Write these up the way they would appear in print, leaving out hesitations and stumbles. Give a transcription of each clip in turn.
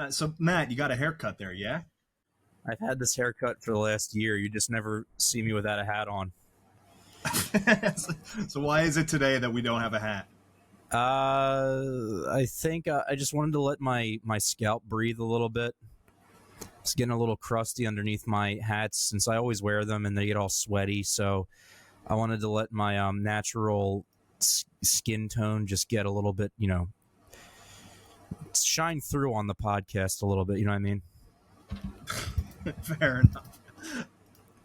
So Matt, you got a haircut there, yeah? I've had this haircut for the last year. You just never see me without a hat on. So why is it today that we don't have a hat? I think I just wanted to let my scalp breathe a little bit. It's getting a little crusty underneath my hats since I always wear them and they get all sweaty. So I wanted to let my natural skin tone just get a little bit, shine through on the podcast a little bit. You know what I mean? Fair enough.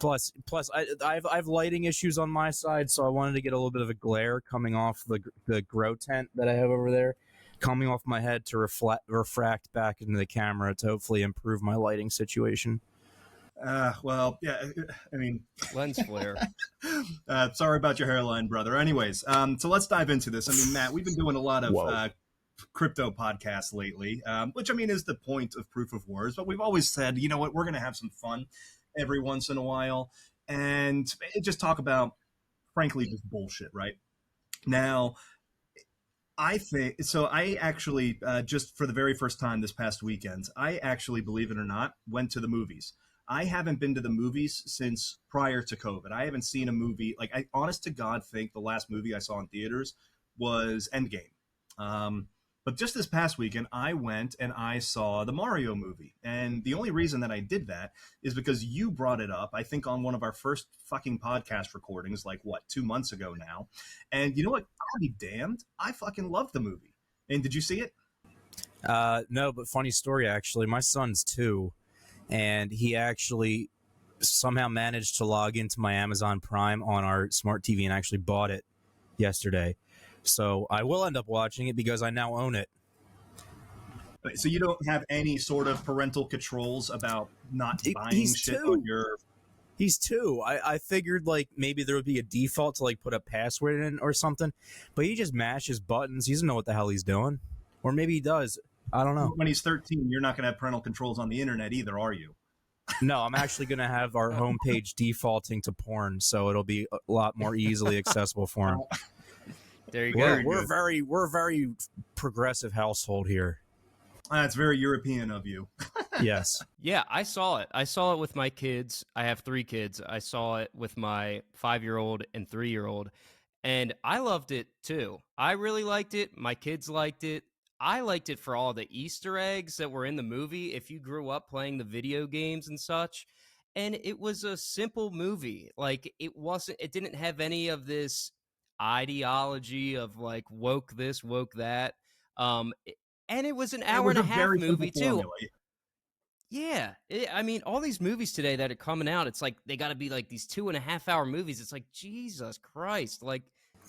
Plus, I have lighting issues on my side, so I wanted to get a little bit of a glare coming off the grow tent that I have over there, coming off my head to refract back into the camera to hopefully improve my lighting situation. Well, yeah, I mean... Lens flare. Sorry about your hairline, brother. Anyways, so let's dive into this. I mean, Matt, we've been doing a lot of crypto podcasts lately, which, I mean, is the point of Proof of Words. But we've always said, you know what, we're going to have some fun every once in a while and just talk about, frankly, just bullshit, right? Now, I think, so I actually, just for the very first time this past weekend, I actually, believe it or not, went to the movies. I haven't been to the movies since prior to COVID. I haven't seen a movie, like, I honest to God think the last movie I saw in theaters was Endgame. But just this past weekend, I went and I saw the Mario movie. And the only reason that I did that is because you brought it up, I think, on one of our first fucking podcast recordings, like, 2 months ago now. And you know what? I'll be damned. I fucking loved the movie. And did you see it? No, but funny story, actually. My son's 2, and he actually somehow managed to log into my Amazon Prime on our smart TV and actually bought it yesterday. So I will end up watching it because I now own it. So you don't have any sort of parental controls about not buying shit on your... He's 2. I figured, like, maybe there would be a default to, like, put a password in or something. But he just mashes buttons. He doesn't know what the hell he's doing. Or maybe he does. I don't know. When he's 13, you're not going to have parental controls on the internet either, are you? No, I'm actually going to have our homepage defaulting to porn, so it'll be a lot more easily accessible for him. There you go. We're very progressive household here. That's very European of you. Yes. Yeah, I saw it. I saw it with my kids. I have 3 kids. I saw it with my 5-year-old and 3-year-old, and I loved it too. I really liked it. My kids liked it. I liked it for all the Easter eggs that were in the movie. If you grew up playing the video games and such, and it was a simple movie. Like, it didn't have any of this ideology of like woke this, woke that. And it was an hour and a half movie too. Yeah. I mean, all these movies today that are coming out, it's like they got to be like these 2.5-hour movies. It's like, Jesus Christ, like,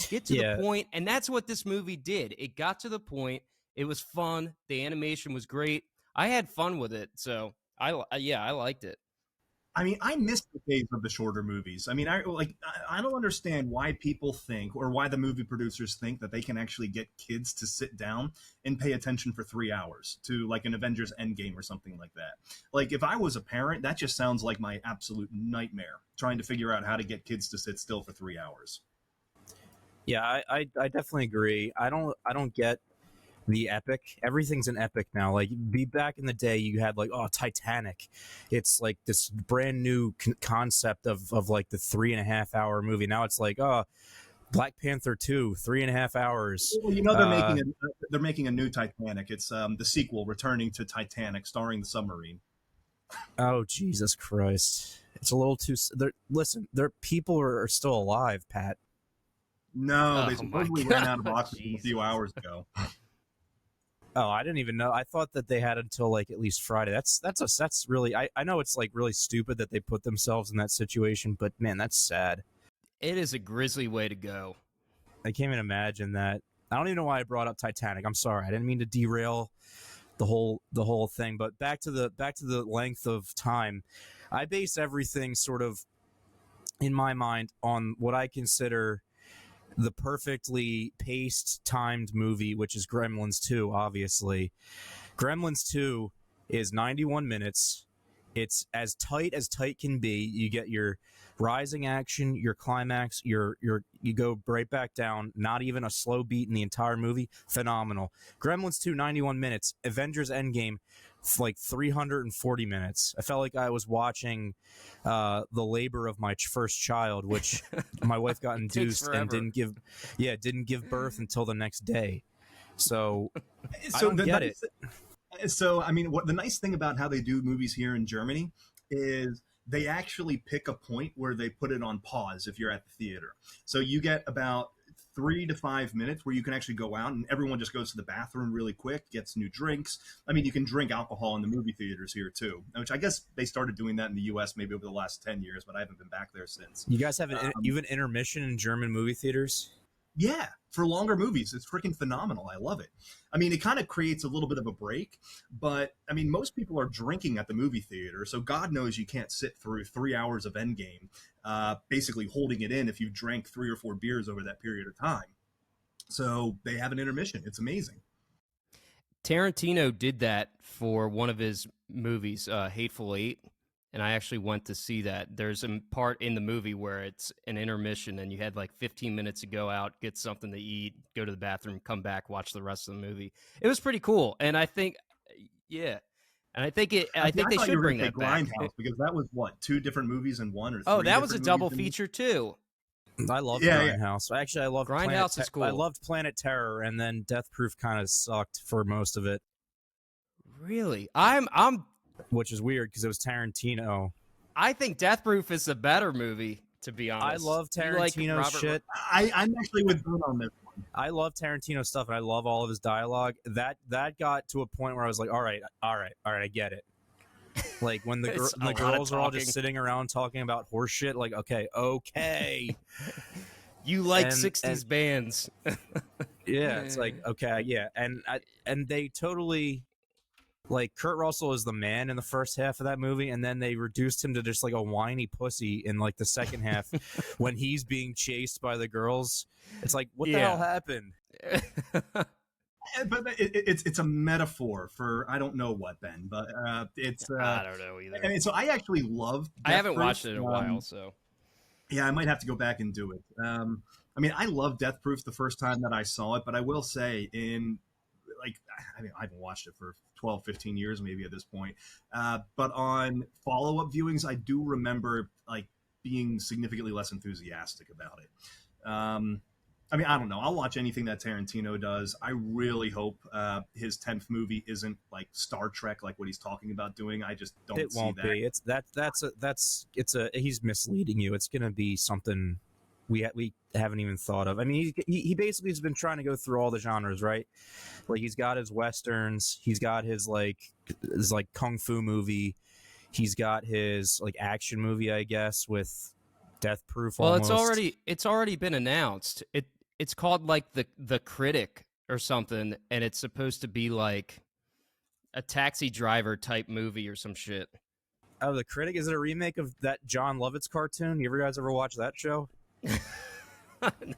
get to the point. And that's what this movie did. It got to the point. It was fun. The animation was great. I had fun with it. So I liked it. I mean, I miss the days of the shorter movies. I mean, I don't understand why people think, or why the movie producers think, that they can actually get kids to sit down and pay attention for 3 hours to, like, an Avengers Endgame or something like that. Like, if I was a parent, that just sounds like my absolute nightmare, trying to figure out how to get kids to sit still for 3 hours. Yeah, I definitely agree. I don't get the epic. Everything's an epic now. Like, back in the day, you had like, Titanic. It's like this brand new concept of like the 3.5-hour movie. Now it's like, Black Panther 2, 3.5 hours. Well, you know, they're making a new Titanic. It's the sequel, Returning to Titanic, starring the submarine. Oh, Jesus Christ! It's a little too. Listen, people are still alive, Pat. No, they supposedly ran out of oxygen a few hours ago. Oh, I didn't even know. I thought that they had until like at least Friday. That's really. I know it's like really stupid that they put themselves in that situation, but man, that's sad. It is a grisly way to go. I can't even imagine that. I don't even know why I brought up Titanic. I'm sorry. I didn't mean to derail the whole thing. But back to the length of time. I base everything sort of in my mind on what I consider the perfectly paced, timed movie, which is Gremlins 2, obviously. Gremlins 2 is 91 minutes. It's as tight can be. You get your rising action, your climax, you go right back down. Not even a slow beat in the entire movie. Phenomenal. Gremlins 2, 91 minutes. Avengers Endgame, like 340 minutes. I felt like I was watching the labor of my first child, which my wife got induced and didn't give birth until the next day. So I don't get it. So, I mean, what the nice thing about how they do movies here in Germany is they actually pick a point where they put it on pause if you're at the theater. So you get about 3 to 5 minutes where you can actually go out and everyone just goes to the bathroom really quick, gets new drinks. I mean, you can drink alcohol in the movie theaters here too, which I guess they started doing that in the US maybe over the last 10 years, but I haven't been back there since. You guys have even intermission in German movie theaters? Yeah, for longer movies. It's freaking phenomenal. I love it. I mean, it kind of creates a little bit of a break, but I mean, most people are drinking at the movie theater, so God knows you can't sit through 3 hours of Endgame, basically holding it in if you drank 3 or 4 beers over that period of time. So they have an intermission. It's amazing. Tarantino did that for one of his movies, Hateful Eight. And I actually went to see that. There's a part in the movie where it's an intermission and you had like 15 minutes to go out, get something to eat, go to the bathroom, come back, watch the rest of the movie. It was pretty cool. And I think, yeah. And I think they should bring that back. Because that was what, 2 different movies in one or 3? Oh, that was a double feature too. I love Grindhouse. Actually, I love Grindhouse is cool. I loved Planet Terror, and then Death Proof kind of sucked for most of it. Really? Which is weird because it was Tarantino. I think Death Proof is a better movie, to be honest. I love Tarantino's shit. I'm actually with Boone on this one. I love Tarantino stuff, and I love all of his dialogue. That got to a point where I was like, all right, I get it. Like when the girls are all just sitting around talking about horse shit, like, okay. You like 60s bands. Yeah, it's like, okay, yeah. And they totally... Like, Kurt Russell is the man in the first half of that movie, and then they reduced him to just, like, a whiny pussy in, like, the second half when he's being chased by the girls. It's like, what the hell happened? But it's a metaphor for I don't know what, Ben, but it's... I don't know either. And so I actually love I haven't watched it in a while, so... Yeah, I might have to go back and do it. I mean, I love Death Proof the first time that I saw it, but I will say I haven't watched it for 12, 15 years maybe at this point. But on follow-up viewings, I do remember like being significantly less enthusiastic about it. I mean, I don't know. I'll watch anything that Tarantino does. I really hope his 10th movie isn't like Star Trek, like what he's talking about doing. I just don't see that. It won't be. He's misleading you. It's going to be something we haven't even thought of. I mean, he basically has been trying to go through all the genres, right? Like he's got his westerns, he's got his kung fu movie, he's got his like action movie, I guess, with Death Proof. Well, almost. it's already been announced. It's called like the Critic or something, and it's supposed to be like a Taxi Driver type movie or some shit. Oh, The Critic? Is it a remake of that John Lovitz cartoon? You guys ever watch that show?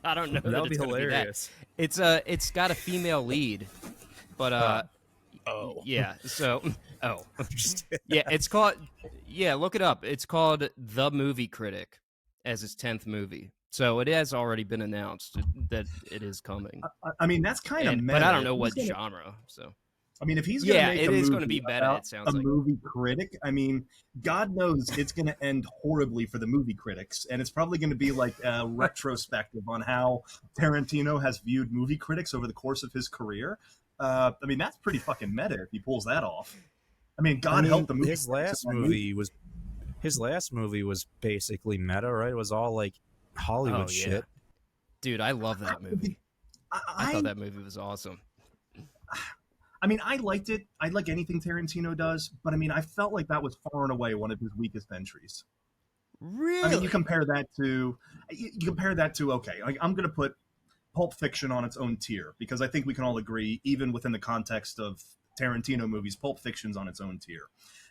I don't know. That'll be hilarious. It's got a female lead, but yeah. So yeah, it's called look it up. It's called The Movie Critic as his 10th movie. So it has already been announced that it is coming. I mean, that's kind of meta. But I don't know what genre. So I mean, if he's going to make it is going to be better. It sounds like movie critic. I mean, God knows it's going to end horribly for the movie critics, and it's probably going to be like a retrospective on how Tarantino has viewed movie critics over the course of his career. I mean, that's pretty fucking meta if he pulls that off. I mean, help the movie. His last movie was basically meta, right? It was all like Hollywood shit. Dude, I love that movie. I thought that movie was awesome. I mean, I liked it. I like anything Tarantino does, but I mean, I felt like that was far and away one of his weakest entries. Really? I mean, you compare that to okay, like I'm going to put Pulp Fiction on its own tier because I think we can all agree, even within the context of Tarantino movies, Pulp Fiction's on its own tier.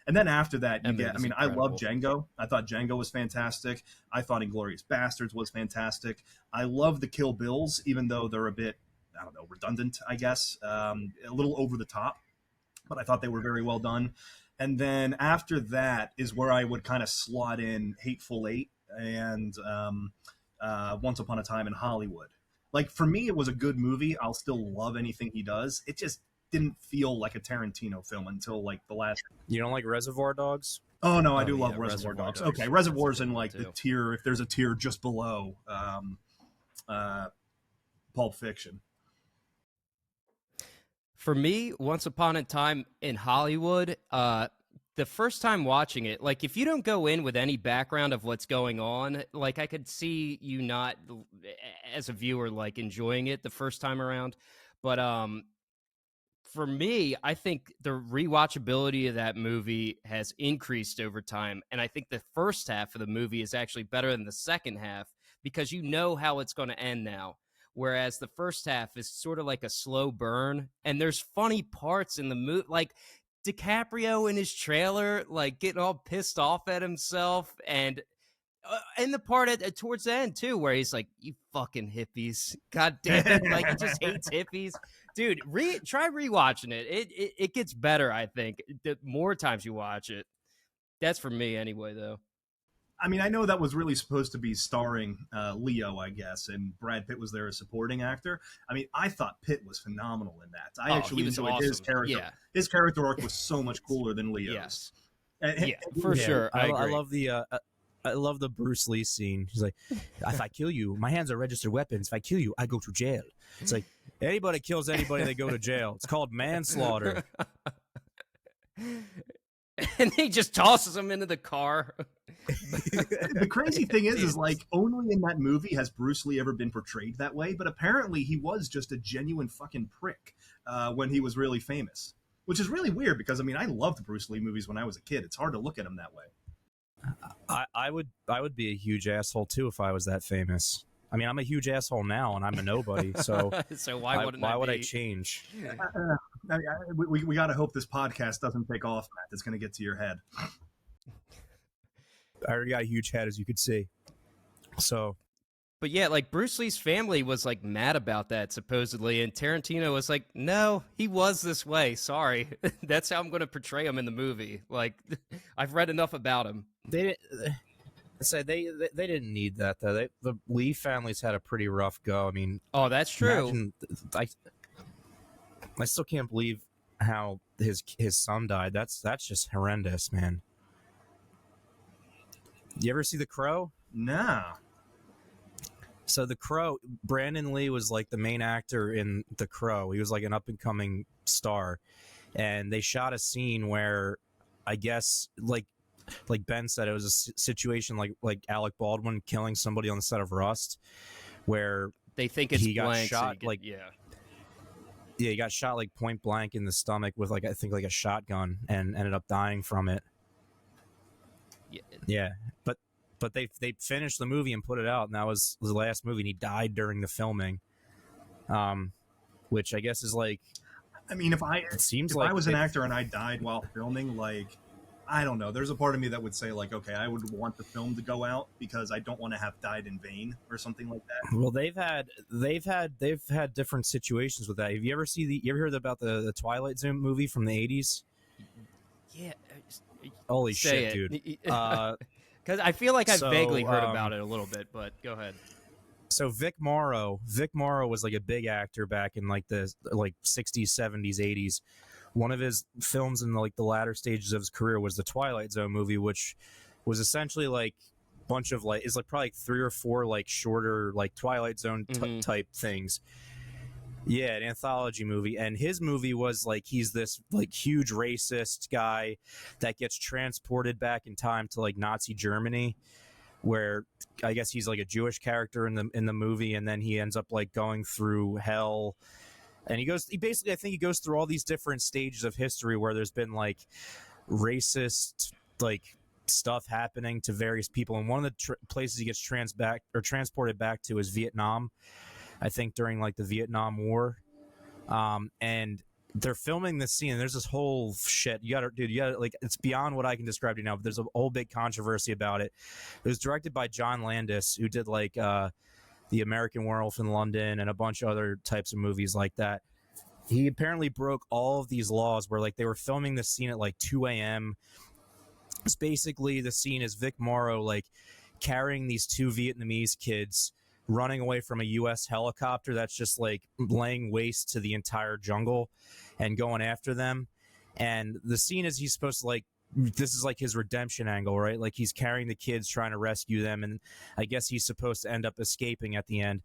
And then after that, I love Django. I thought Django was fantastic. I thought Inglourious Basterds was fantastic. I love the Kill Bills, even though they're a bit, I don't know, redundant, I guess, a little over the top, but I thought they were very well done. And then after that is where I would kind of slot in Hateful Eight and Once Upon a Time in Hollywood. Like, for me, it was a good movie. I'll still love anything he does. It just, didn't feel like a Tarantino film until like the last. You don't like Reservoir Dogs? Oh no, I do love Reservoir Dogs. Okay, Reservoir's in like the tier, if there's a tier just below Pulp Fiction. For me, Once Upon a Time in Hollywood, the first time watching it, like if you don't go in with any background of what's going on, like I could see you not as a viewer like enjoying it the first time around. But for me, I think the rewatchability of that movie has increased over time, and I think the first half of the movie is actually better than the second half because you know how it's going to end now. Whereas the first half is sort of like a slow burn, and there's funny parts in the movie, like DiCaprio in his trailer, like getting all pissed off at himself, and the part towards the end too, where he's like, "You fucking hippies, god damn it!" Like he just hates hippies, dude. Try rewatching it. It gets better, I think, the more times you watch it. That's for me anyway, though. I mean, I know that was really supposed to be starring Leo, I guess, and Brad Pitt was there as supporting actor. I mean, I thought Pitt was phenomenal in that. I actually enjoyed awesome. his character. Yeah. His character arc was so much cooler than Leo's. Yes. And, for sure. I love the Bruce Lee scene. He's like, if I kill you, my hands are registered weapons. If I kill you, I go to jail. It's like, anybody kills anybody, they go to jail. It's called manslaughter. And he just tosses him into the car. The crazy thing is like only in that movie has Bruce Lee ever been portrayed that way, but apparently he was just a genuine fucking prick when he was really famous, which is really weird because I mean I loved Bruce Lee movies when I was a kid. It's hard to look at him that way. I would be a huge asshole too if I was that famous. I mean, I'm a huge asshole now, and I'm a nobody. So, so why would I change? We got to hope this podcast doesn't take off, Matt. It's going to get to your head. I already got a huge head, as you could see. So, but yeah, like Bruce Lee's family was like mad about that supposedly, and Tarantino was like, "No, he was this way. Sorry, that's how I'm going to portray him in the movie. Like, I've read enough about him." They didn't need that though. The Lee families had a pretty rough go. I mean, oh, that's true. I still can't believe how his son died. That's just horrendous, man. You ever see The Crow? Nah. So The Crow, Brandon Lee was like the main actor in The Crow. He was like an up and coming star, and they shot a scene where, I guess, like Ben said, it was a situation like Alec Baldwin killing somebody on the set of Rust, where they think it's he got blank, shot so he got shot like point blank in the stomach with like I think like a shotgun and ended up dying from it. Yeah, but they finished the movie and put it out, and that was the last movie, and he died during the filming, which I guess is like. I mean, if I was an actor and I died while filming, like. I don't know. There's a part of me that would say, like, okay, I would want the film to go out because I don't want to have died in vain or something like that. Well, they've had different situations with that. Have you ever heard about the Twilight Zone movie from the 80s? Yeah. Holy shit, dude. Because I feel like I've vaguely heard about it a little bit, but go ahead. So Vic Morrow was like a big actor back in like the 60s, 70s, 80s. One of his films in the latter stages of his career was the Twilight Zone movie, which was essentially like a bunch of it's like probably 3 or 4 like shorter like Twilight Zone type things. Yeah, an anthology movie, and his movie was like he's this like huge racist guy that gets transported back in time to like Nazi Germany, where I guess he's like a Jewish character in the movie, and then he ends up like going through hell. And he basically, I think he goes through all these different stages of history where there's been like racist like stuff happening to various people. And one of the places he gets transported back to is Vietnam, I think during like the Vietnam War. And they're filming this scene, and there's this whole shit. You gotta like, it's beyond what I can describe to you now, but there's a whole big controversy about it. It was directed by John Landis, who did like, The American Werewolf in London and a bunch of other types of movies like that. He apparently broke all of these laws where like they were filming this scene at like 2 a.m. It's basically the scene is Vic Morrow like carrying these 2 Vietnamese kids running away from a U.S. helicopter that's just like laying waste to the entire jungle and going after them. And the scene is he's supposed to like, this is like his redemption angle, right? Like he's carrying the kids trying to rescue them, and I guess he's supposed to end up escaping at the end.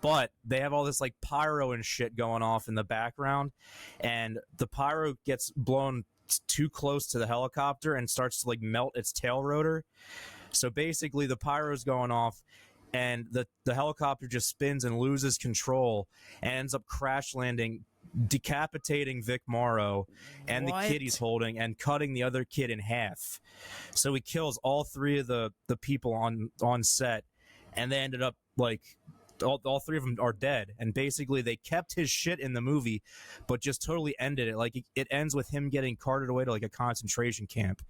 But they have all this like pyro and shit going off in the background, and the pyro gets blown too close to the helicopter and starts to like melt its tail rotor. So basically the pyro's going off, and the helicopter just spins and loses control and ends up crash landing, decapitating Vic Morrow and the kid he's holding and cutting the other kid in half. So he kills all three of the people on set, and they ended up like all three of them are dead. And basically they kept his shit in the movie but just totally ended it. Like it ends with him getting carted away to like a concentration camp,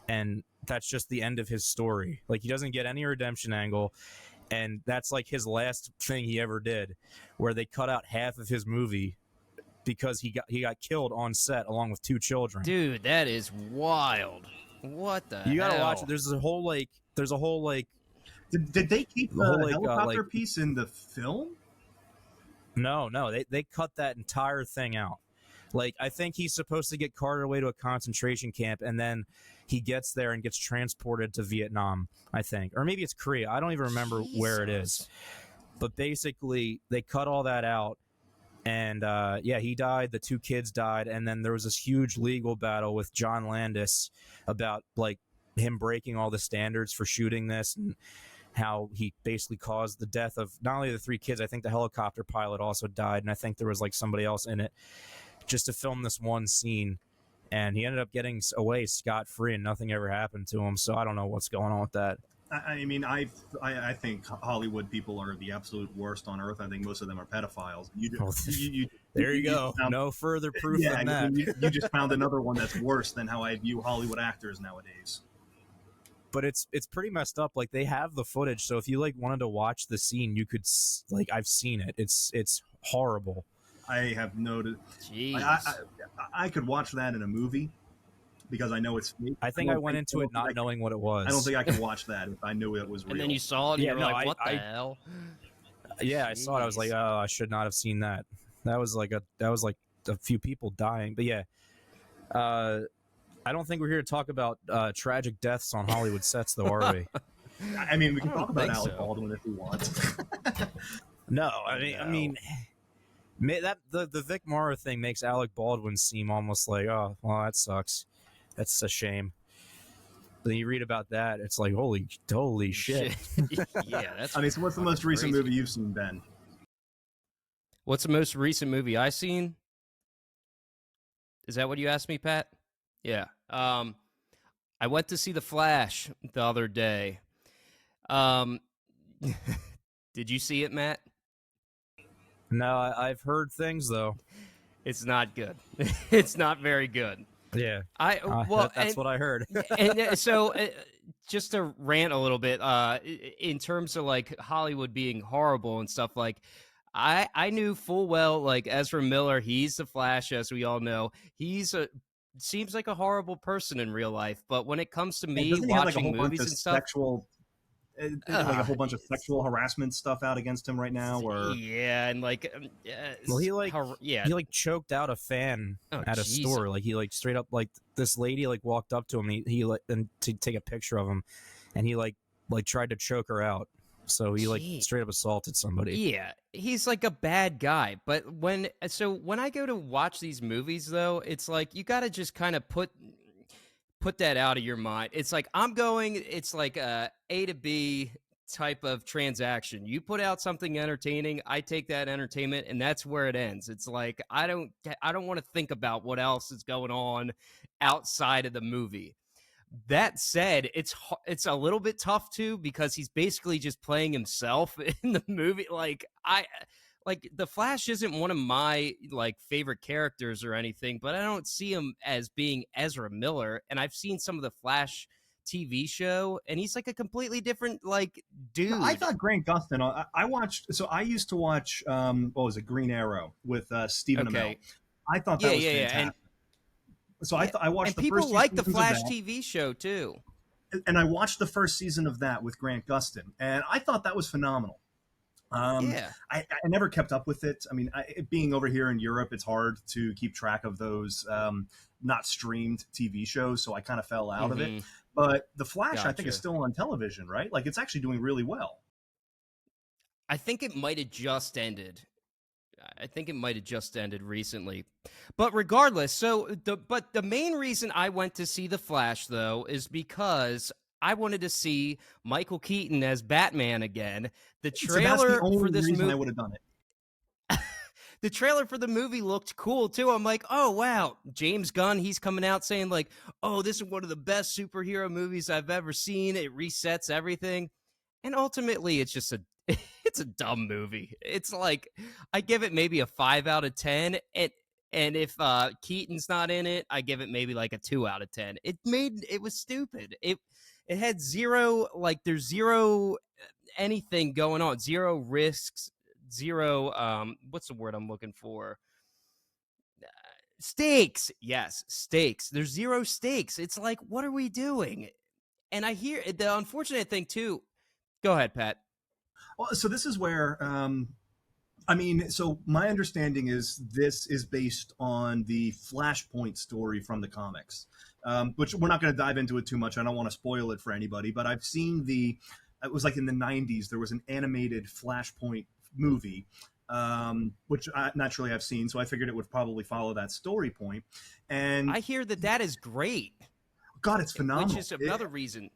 and that's just the end of his story. Like he doesn't get any redemption angle, and that's like his last thing he ever did, where they cut out half of his movie because he got killed on set along with two children. Dude, that is wild. What the hell? You gotta watch it. There's a whole Did they keep the helicopter piece in the film? No, they cut that entire thing out. Like, I think he's supposed to get carted away to a concentration camp, and then he gets there and gets transported to Vietnam, I think. Or maybe it's Korea. I don't even remember where it is. But basically, they cut all that out, and he died, the two kids died, and then there was this huge legal battle with John Landis about, like, him breaking all the standards for shooting this, and how he basically caused the death of not only the three kids, I think the helicopter pilot also died, and I think there was, like, somebody else in it, just to film this one scene. And he ended up getting away scot-free, and nothing ever happened to him. So I don't know what's going on with that. I mean, I think Hollywood people are the absolute worst on earth. I think most of them are pedophiles. There you go. No further proof than that. You just found another one that's worse than how I view Hollywood actors nowadays. But it's pretty messed up. Like, they have the footage, so if you like wanted to watch the scene, you could like, I've seen it. It's horrible. I have noted. I could watch that in a movie because I know it's fake. I think I went into it not knowing what it was. I don't think I could watch that if I knew it was real. And then you saw it and you were like, what the hell? Yeah, I saw it. I was like, oh, I should not have seen that. That was like a few people dying. But yeah, I don't think we're here to talk about tragic deaths on Hollywood sets, though, are we? I mean, we can talk about Alec Baldwin if we want. No, I mean, that the Vic Morrow thing makes Alec Baldwin seem almost like, oh, well, that sucks. That's a shame. Then you read about that, it's like, holy shit. Yeah, that's. I mean, so what's the most recent movie you've seen, Ben? What's the most recent movie I've seen? Is that what you asked me, Pat? Yeah. I went to see The Flash the other day. Did you see it, Matt? No, I've heard things, though. It's not good. It's not very good. Yeah. That's what I heard. And so, just to rant a little bit, in terms of like Hollywood being horrible and stuff, like I knew full well, like Ezra Miller, he's the Flash, as we all know. Seems like a horrible person in real life, but when it comes to me watching movies and stuff, like a whole bunch of sexual harassment stuff out against him right now, or and like, he choked out a fan at a store, like he like straight up, like this lady like walked up to him, he like, and to take a picture of him, and he like tried to choke her out. So he like straight up assaulted somebody. Yeah, he's like a bad guy. But when I go to watch these movies, though, it's like you got to just kind of put that out of your mind. It's like it's like a A to B type of transaction. You put out something entertaining, I take that entertainment, and that's where it ends. It's like I don't want to think about what else is going on outside of the movie. That said, it's a little bit tough too, because he's basically just playing himself in the movie. Like the Flash isn't one of my like favorite characters or anything, but I don't see him as being Ezra Miller. And I've seen some of the Flash TV show, and he's like a completely different like dude. I thought Grant Gustin. I watched. So I used to watch. What was it? Green Arrow with Stephen Amell. I thought that was fantastic. So I watched and the people first like the Flash TV show too. And I watched the first season of that with Grant Gustin, and I thought that was phenomenal. Yeah. I never kept up with it. I mean, being over here in Europe, it's hard to keep track of those not streamed TV shows, so I kind of fell out of it. Mm-hmm. But The Flash, I think, is Gotcha. still on television, right? Like, it's actually doing really well. I think it might have just ended. I think it might have just ended recently. But regardless, the main reason I went to see The Flash though is because I wanted to see Michael Keaton as Batman again. The So that's the trailer only for this reason I movie would have done it. the trailer for the movie looked cool too. I'm like, "Oh wow, James Gunn, he's coming out saying like, "Oh, this is one of the best superhero movies I've ever seen. It resets everything." And ultimately, it's just a it's a dumb movie. It's like I give it maybe a 5 out of 10. And if Keaton's not in it, I give it maybe like a 2 out of 10. It was stupid. It had zero, like there's zero anything going on, zero risks, zero what's the word I'm looking for? Stakes. Yes, stakes. There's zero stakes. It's like, what are we doing? And I hear the unfortunate thing too. Go ahead, Pat. Well, so this is where I mean, so my understanding is this is based on the Flashpoint story from the comics, which we're not going to dive into it too much. I don't want to spoil it for anybody, but I've seen it was like in the 90s, there was an animated Flashpoint movie, which naturally I've seen, so I figured it would probably follow that story point. And I hear that is great. God, it's phenomenal. Which is another reason.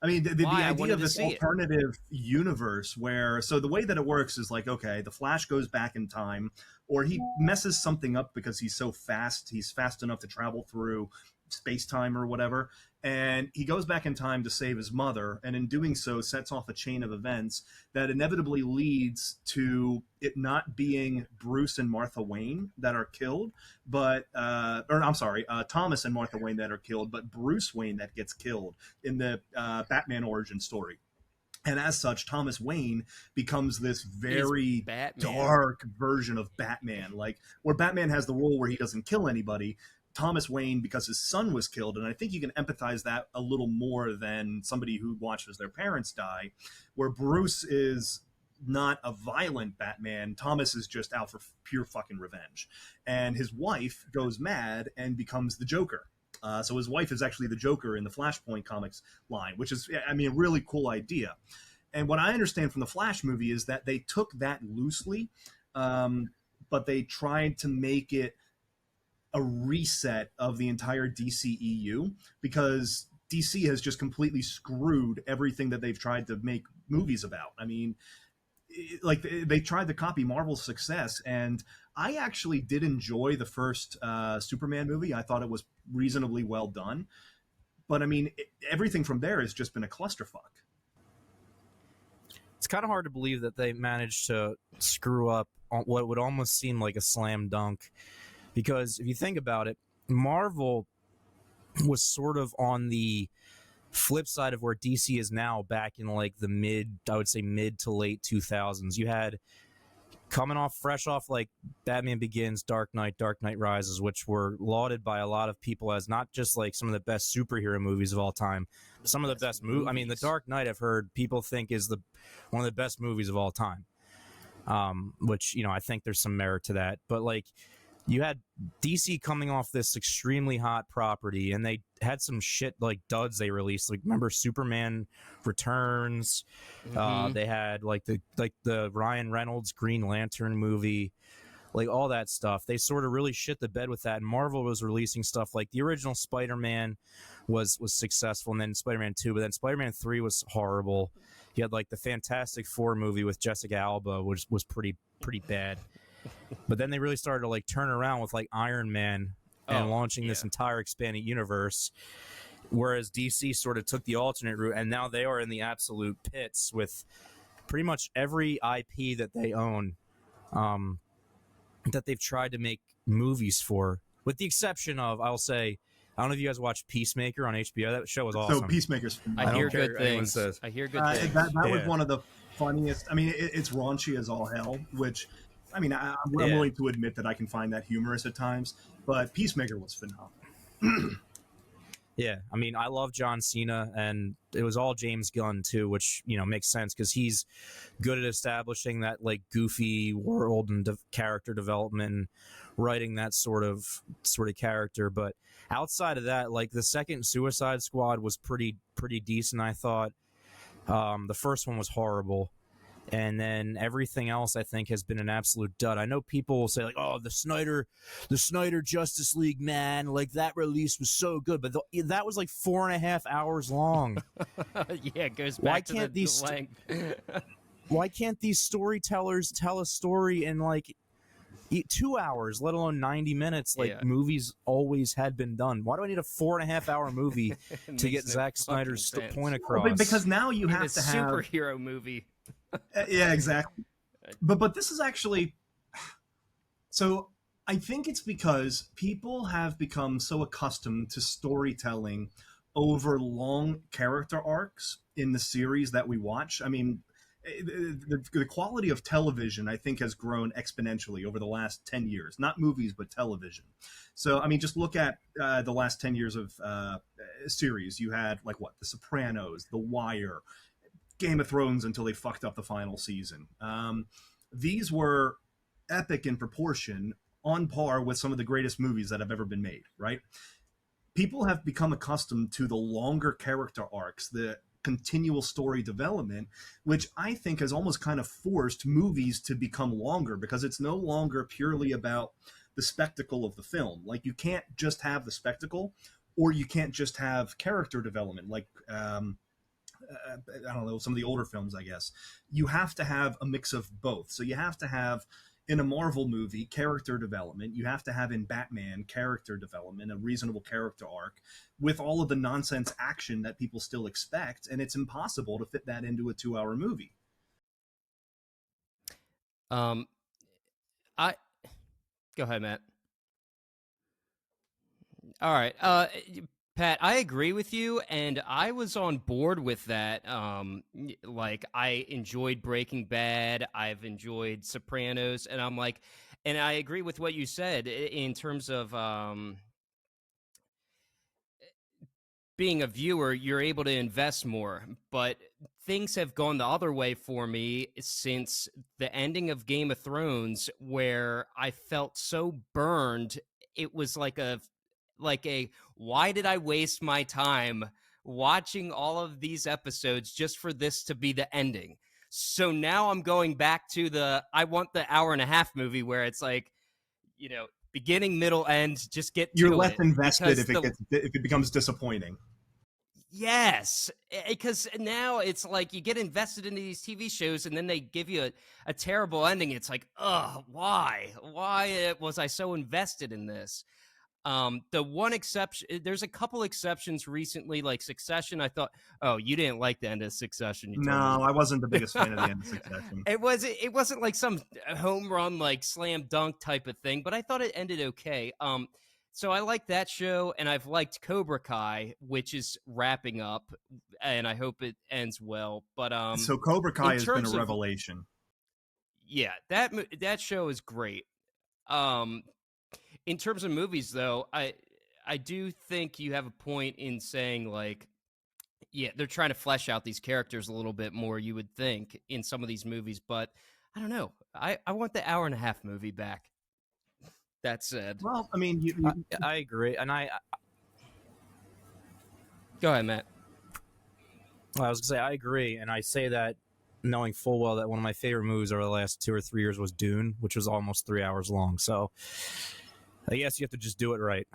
I mean, the idea wanted of to this see it. alternative universe where, so the way that it works is like, okay, the Flash goes back in time, or he messes something up because he's so fast, he's fast enough to travel through space time or whatever, and he goes back in time to save his mother, and in doing so sets off a chain of events that inevitably leads to it not being Bruce and Martha Wayne that are killed, but or I'm sorry, Thomas and Martha Wayne that are killed, but Bruce Wayne that gets killed in the Batman origin story. And as such, Thomas Wayne becomes this very dark version of Batman, like where Batman has the role where he doesn't kill anybody. Thomas Wayne, because his son was killed, and I think you can empathize that a little more than somebody who watches their parents die, where Bruce is not a violent Batman. Thomas is just out for pure fucking revenge. And his wife goes mad and becomes the Joker. So his wife is actually the Joker in the Flashpoint comics line, which is, I mean, a really cool idea. And what I understand from the Flash movie is that they took that loosely, but they tried to make it a reset of the entire DCEU because DC has just completely screwed everything that they've tried to make movies about. I mean, like they tried to copy Marvel's success, and I actually did enjoy the first Superman movie. I thought it was reasonably well done, but I mean, everything from there has just been a clusterfuck. It's kind of hard to believe that they managed to screw up on what would almost seem like a slam dunk, because if you think about it, Marvel was sort of on the flip side of where DC is now back in like the mid to late 2000s. You had fresh off like Batman Begins, Dark Knight Rises, which were lauded by a lot of people as not just like some of the best superhero movies of all time, some of the best movies. I mean, The Dark Knight, I've heard people think is one of the best movies of all time, which, you know, I think there's some merit to that. But like, you had DC coming off this extremely hot property, and they had some shit like duds they released. Like, remember Superman Returns? Mm-hmm. They had like the Ryan Reynolds Green Lantern movie, like all that stuff. They sort of really shit the bed with that. And Marvel was releasing stuff like the original Spider-Man was successful, and then Spider-Man 2, but then Spider-Man 3 was horrible. You had like the Fantastic Four movie with Jessica Alba, which was pretty bad. But then they really started to like turn around with like Iron Man and launching this entire expanded universe, whereas DC sort of took the alternate route, and now they are in the absolute pits with pretty much every IP that they own, that they've tried to make movies for, with the exception of, I'll say, I don't know if you guys watched Peacemaker on HBO. That show was awesome. So Peacemaker's I hear good things. I hear good things. That was one of the funniest. I mean, it's raunchy as all hell, which, I mean, I'm willing to admit that I can find that humorous at times, but Peacemaker was phenomenal. Yeah, I mean, I love John Cena, and it was all James Gunn too, which makes sense because he's good at establishing that like goofy world and character development, and writing that sort of character. But outside of that, like the second Suicide Squad was pretty decent, I thought. The first one was horrible. And then everything else, I think, has been an absolute dud. I know people will say, like, "Oh, the Snyder Justice League, man, like that release was so good," but that was like 4.5 hours long. Yeah, it goes back to the length. Why can't these storytellers tell a story in like 2 hours, let alone 90 minutes, like movies always had been done? Why do I need a 4.5 hour movie to get Zack Snyder's point across? Well, because now you have to have superhero movie. Yeah, exactly. But this is actually, so I think it's because people have become so accustomed to storytelling over long character arcs in the series that we watch. I mean, the quality of television, I think, has grown exponentially over the last 10 years. Not movies, but television. So, I mean, just look at the last 10 years of series. You had, like, what? The Sopranos, The Wire, Game of Thrones until they fucked up the final season. These were epic in proportion, on par with some of the greatest movies that have ever been made, right? People have become accustomed to the longer character arcs, the continual story development, which I think has almost kind of forced movies to become longer because it's no longer purely about the spectacle of the film. Like, you can't just have the spectacle, or you can't just have character development. Like, I don't know, some of the older films, I guess. You have to have a mix of both. So you have to have, in a Marvel movie, character development. You have to have in Batman character development, a reasonable character arc, with all of the nonsense action that people still expect. And it's impossible to fit that into a 2-hour movie. I go ahead, Matt. All right. Pat, I agree with you, and I was on board with that. Like, I enjoyed Breaking Bad, I've enjoyed Sopranos, and I'm like, and I agree with what you said in terms of being a viewer, you're able to invest more. But things have gone the other way for me since the ending of Game of Thrones, where I felt so burned. It was like a why did I waste my time watching all of these episodes just for this to be the ending? So now I'm going back to I want the hour-and-a-half movie where it's like, beginning, middle, end, just get to it. You're less invested if it becomes disappointing. Yes, because now it's like you get invested into these TV shows and then they give you a terrible ending. It's like, ugh, why? Why was I so invested in this? The one exception, there's a couple exceptions recently, like Succession. I thought, oh, you didn't like the end of Succession. No, I wasn't the biggest fan of the end of Succession. It wasn't like some home run, like slam dunk type of thing, but I thought it ended okay. So I like that show, and I've liked Cobra Kai, which is wrapping up, and I hope it ends well. But so Cobra Kai has been a revelation. Yeah, that show is great. In terms of movies, though, I do think you have a point in saying, like, yeah, they're trying to flesh out these characters a little bit more, you would think, in some of these movies. But I don't know. I want the hour-and-a-half movie back. That said. Well, I mean, I agree. And Go ahead, Matt. Well, I was going to say, I agree. And I say that knowing full well that one of my favorite movies over the last 2 or 3 years was Dune, which was almost 3 hours long. So I guess you have to just do it right.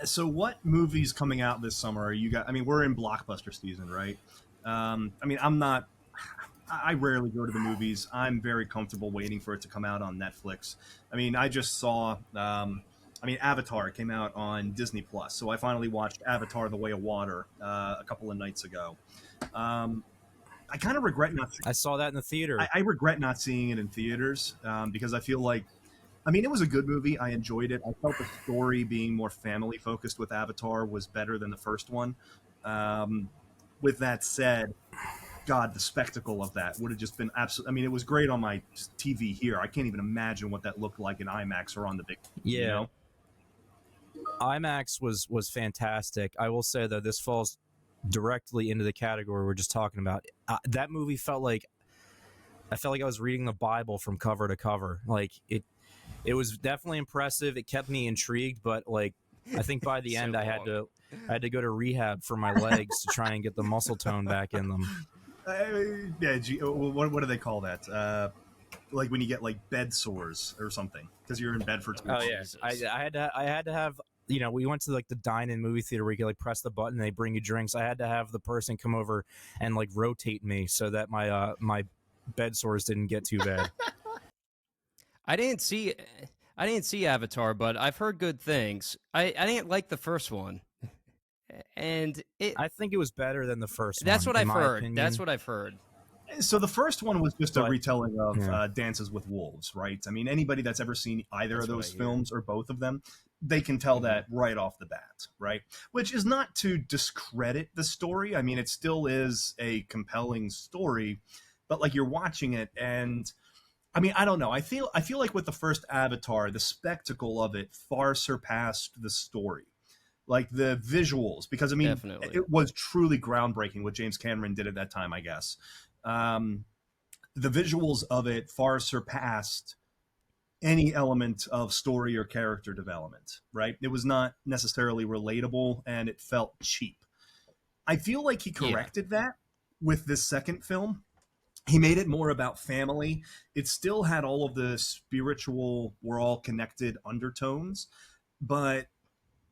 So what movies coming out this summer are you got? I mean, we're in blockbuster season, right? I mean, I rarely go to the movies. I'm very comfortable waiting for it to come out on Netflix. I mean, I just saw, Avatar came out on Disney Plus. So I finally watched Avatar: The Way of Water a couple of nights ago. I kind of regret not. I saw that in the theater. I regret not seeing it in theaters because I feel like, I mean, it was a good movie. I enjoyed it. I felt the story being more family focused with Avatar was better than the first one. With that said, God, the spectacle of that would have just been absolute. I mean, it was great on my TV here. I can't even imagine what that looked like in IMAX or on the big. Yeah. IMAX was fantastic. I will say though, this falls directly into the category we're just talking about. That movie felt like I was reading the Bible from cover to cover. Like it was definitely impressive. It kept me intrigued, but like I think by the end I had to go to rehab for my legs to try and get the muscle tone back in them. What do they call that? Like when you get like bed sores or something because you're in bed for 2 days. Oh yeah, I had to have. You know, we went to like the dine-in movie theater where you can like press the button, and they bring you drinks. I had to have the person come over and like rotate me so that my my bed sores didn't get too bad. I didn't see Avatar, but I've heard good things. I didn't like the first one, and I think it was better than the first one. That's what I've heard. Opinion. That's what I've heard. So the first one was just a retelling of Dances with Wolves, right? I mean, anybody that's ever seen either of those films or both of them, they can tell that right off the bat, right? Which is not to discredit the story. I mean, it still is a compelling story, but like you're watching it and I mean, I don't know. I feel like with the first Avatar, the spectacle of it far surpassed the story. Like the visuals, because I mean, Definitely. It was truly groundbreaking what James Cameron did at that time, I guess. The visuals of it far surpassed any element of story or character development, right? It was not necessarily relatable and it felt cheap. I feel like he corrected that with this second film. He made it more about family. It still had all of the spiritual, we're all connected undertones, but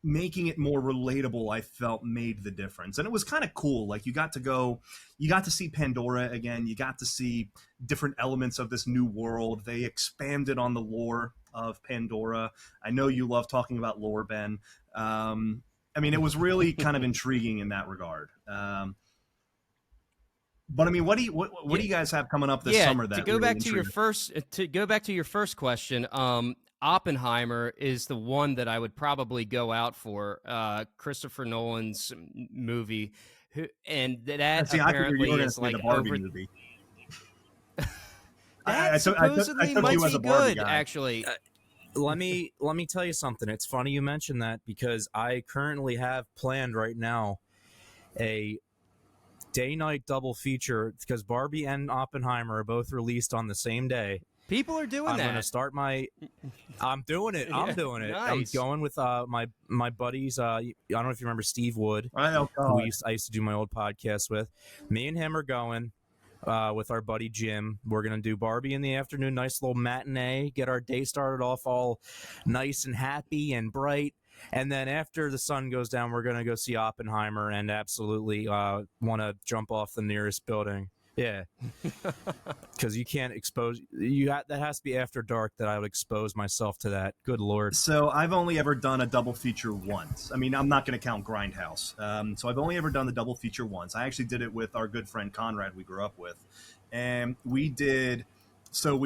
making it more relatable, I felt made the difference. And it was kind of cool. Like you got to see Pandora again. You got to see different elements of this new world. They expanded on the lore of Pandora. I know you love talking about lore, Ben. I mean, it was really kind of intriguing in that regard. But I mean, what do you guys have coming up this summer? That to go back to your first question, Oppenheimer is the one that I would probably go out for. Christopher Nolan's movie, and that apparently is like over. Movie. That supposedly might be good, actually. Let me tell you something. It's funny you mentioned that because I currently have planned right now a day-night double feature because Barbie and Oppenheimer are both released on the same day. People are doing that. I'm going to start I'm doing it. I'm doing it. Nice. I'm going with my buddies. I don't know if you remember Steve Wood, who I used to do my old podcast with. Me and him are going with our buddy Jim. We're going to do Barbie in the afternoon, nice little matinee, get our day started off all nice and happy and bright. And then after the sun goes down, we're going to go see Oppenheimer and absolutely want to jump off the nearest building. Yeah, because you can't expose that has to be after dark that I would expose myself to that. Good Lord. So I've only ever done a double feature once. I mean, I'm not going to count Grindhouse. So I've only ever done the double feature once. I actually did it with our good friend Conrad we grew up with. And we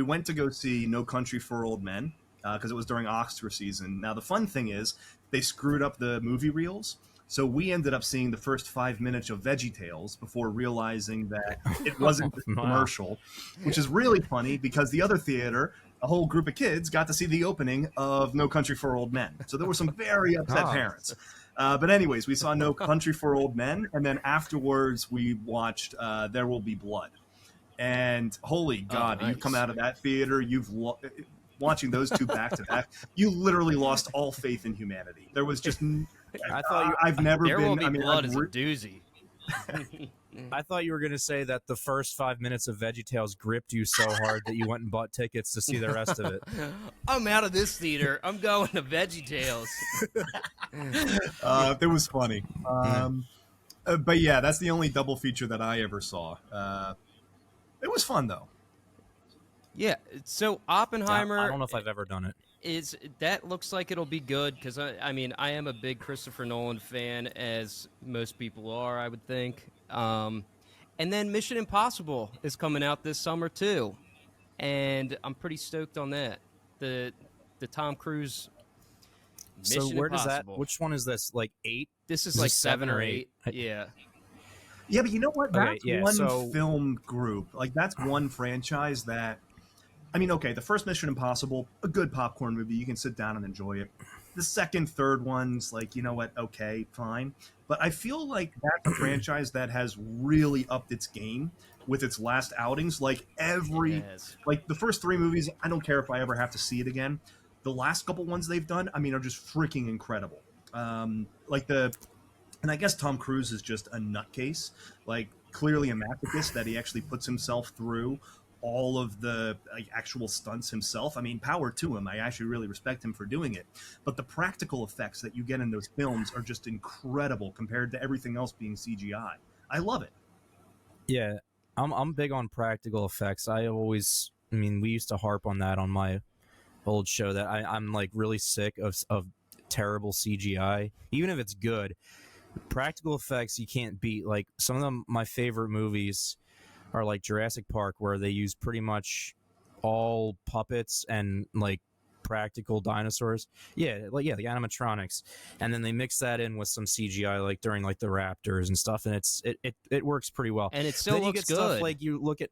went to go see No Country for Old Men because it was during Oscar season. Now, the fun thing is they screwed up the movie reels. So we ended up seeing the first 5 minutes of VeggieTales before realizing that it wasn't a commercial, which is really funny because the other theater, a whole group of kids, got to see the opening of No Country for Old Men. So there were some very upset parents. But anyways, we saw No Country for Old Men, and then afterwards we watched There Will Be Blood. And holy God, nice. You come out of that theater, watching those two back to back, you literally lost all faith in humanity. There was just... I've never There been. Will Be Blood is a doozy. I thought you were going to say that the first 5 minutes of VeggieTales gripped you so hard that you went and bought tickets to see the rest of it. I'm out of this theater. I'm going to VeggieTales. It was funny. But yeah, that's the only double feature that I ever saw. It was fun though. Yeah. So Oppenheimer. I don't know if I've ever done it. That looks like it'll be good because I mean I am a big Christopher Nolan fan, as most people are, I would think. And then Mission Impossible is coming out this summer too, and I'm pretty stoked on that. The Tom Cruise Mission So where Impossible. does that? Which one is this? Like 8? This is like 7 or 8. Yeah. Yeah, but you know what? That's one film group. Like that's one franchise that I mean, okay, the first Mission Impossible, a good popcorn movie. You can sit down and enjoy it. The second, third ones, like, you know what? Okay, fine. But I feel like that's a franchise that has really upped its game with its last outings. Like the first three movies, I don't care if I ever have to see it again. The last couple ones they've done, I mean, are just freaking incredible. And I guess Tom Cruise is just a nutcase, like clearly a masochist that he actually puts himself through all of the actual stunts himself. I mean, power to him. I actually really respect him for doing it. But the practical effects that you get in those films are just incredible compared to everything else being CGI. I love it. Yeah, I'm big on practical effects. I mean, we used to harp on that on my old show that I'm like really sick of terrible CGI, even if it's good. Practical effects you can't beat. Like some of them, my favorite movies are like Jurassic Park, where they use pretty much all puppets and like practical dinosaurs. The animatronics, and then they mix that in with some CGI, like during like the raptors and stuff, and it works pretty well. And it still then looks you get good. Stuff like you look at,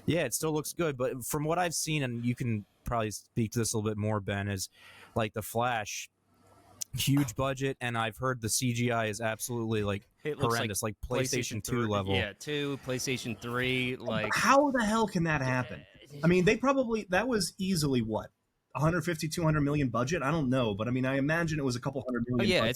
it still looks good. But from what I've seen, and you can probably speak to this a little bit more, Ben, is like the Flash. Huge budget, and I've heard the CGI is absolutely like horrendous, like PlayStation 2 level. Yeah, 2, PlayStation 3. Like, how the hell can that happen? I mean, that was easily what, 150, 200 million budget? I don't know, but I mean, I imagine it was a couple hundred million. Oh yeah, budget.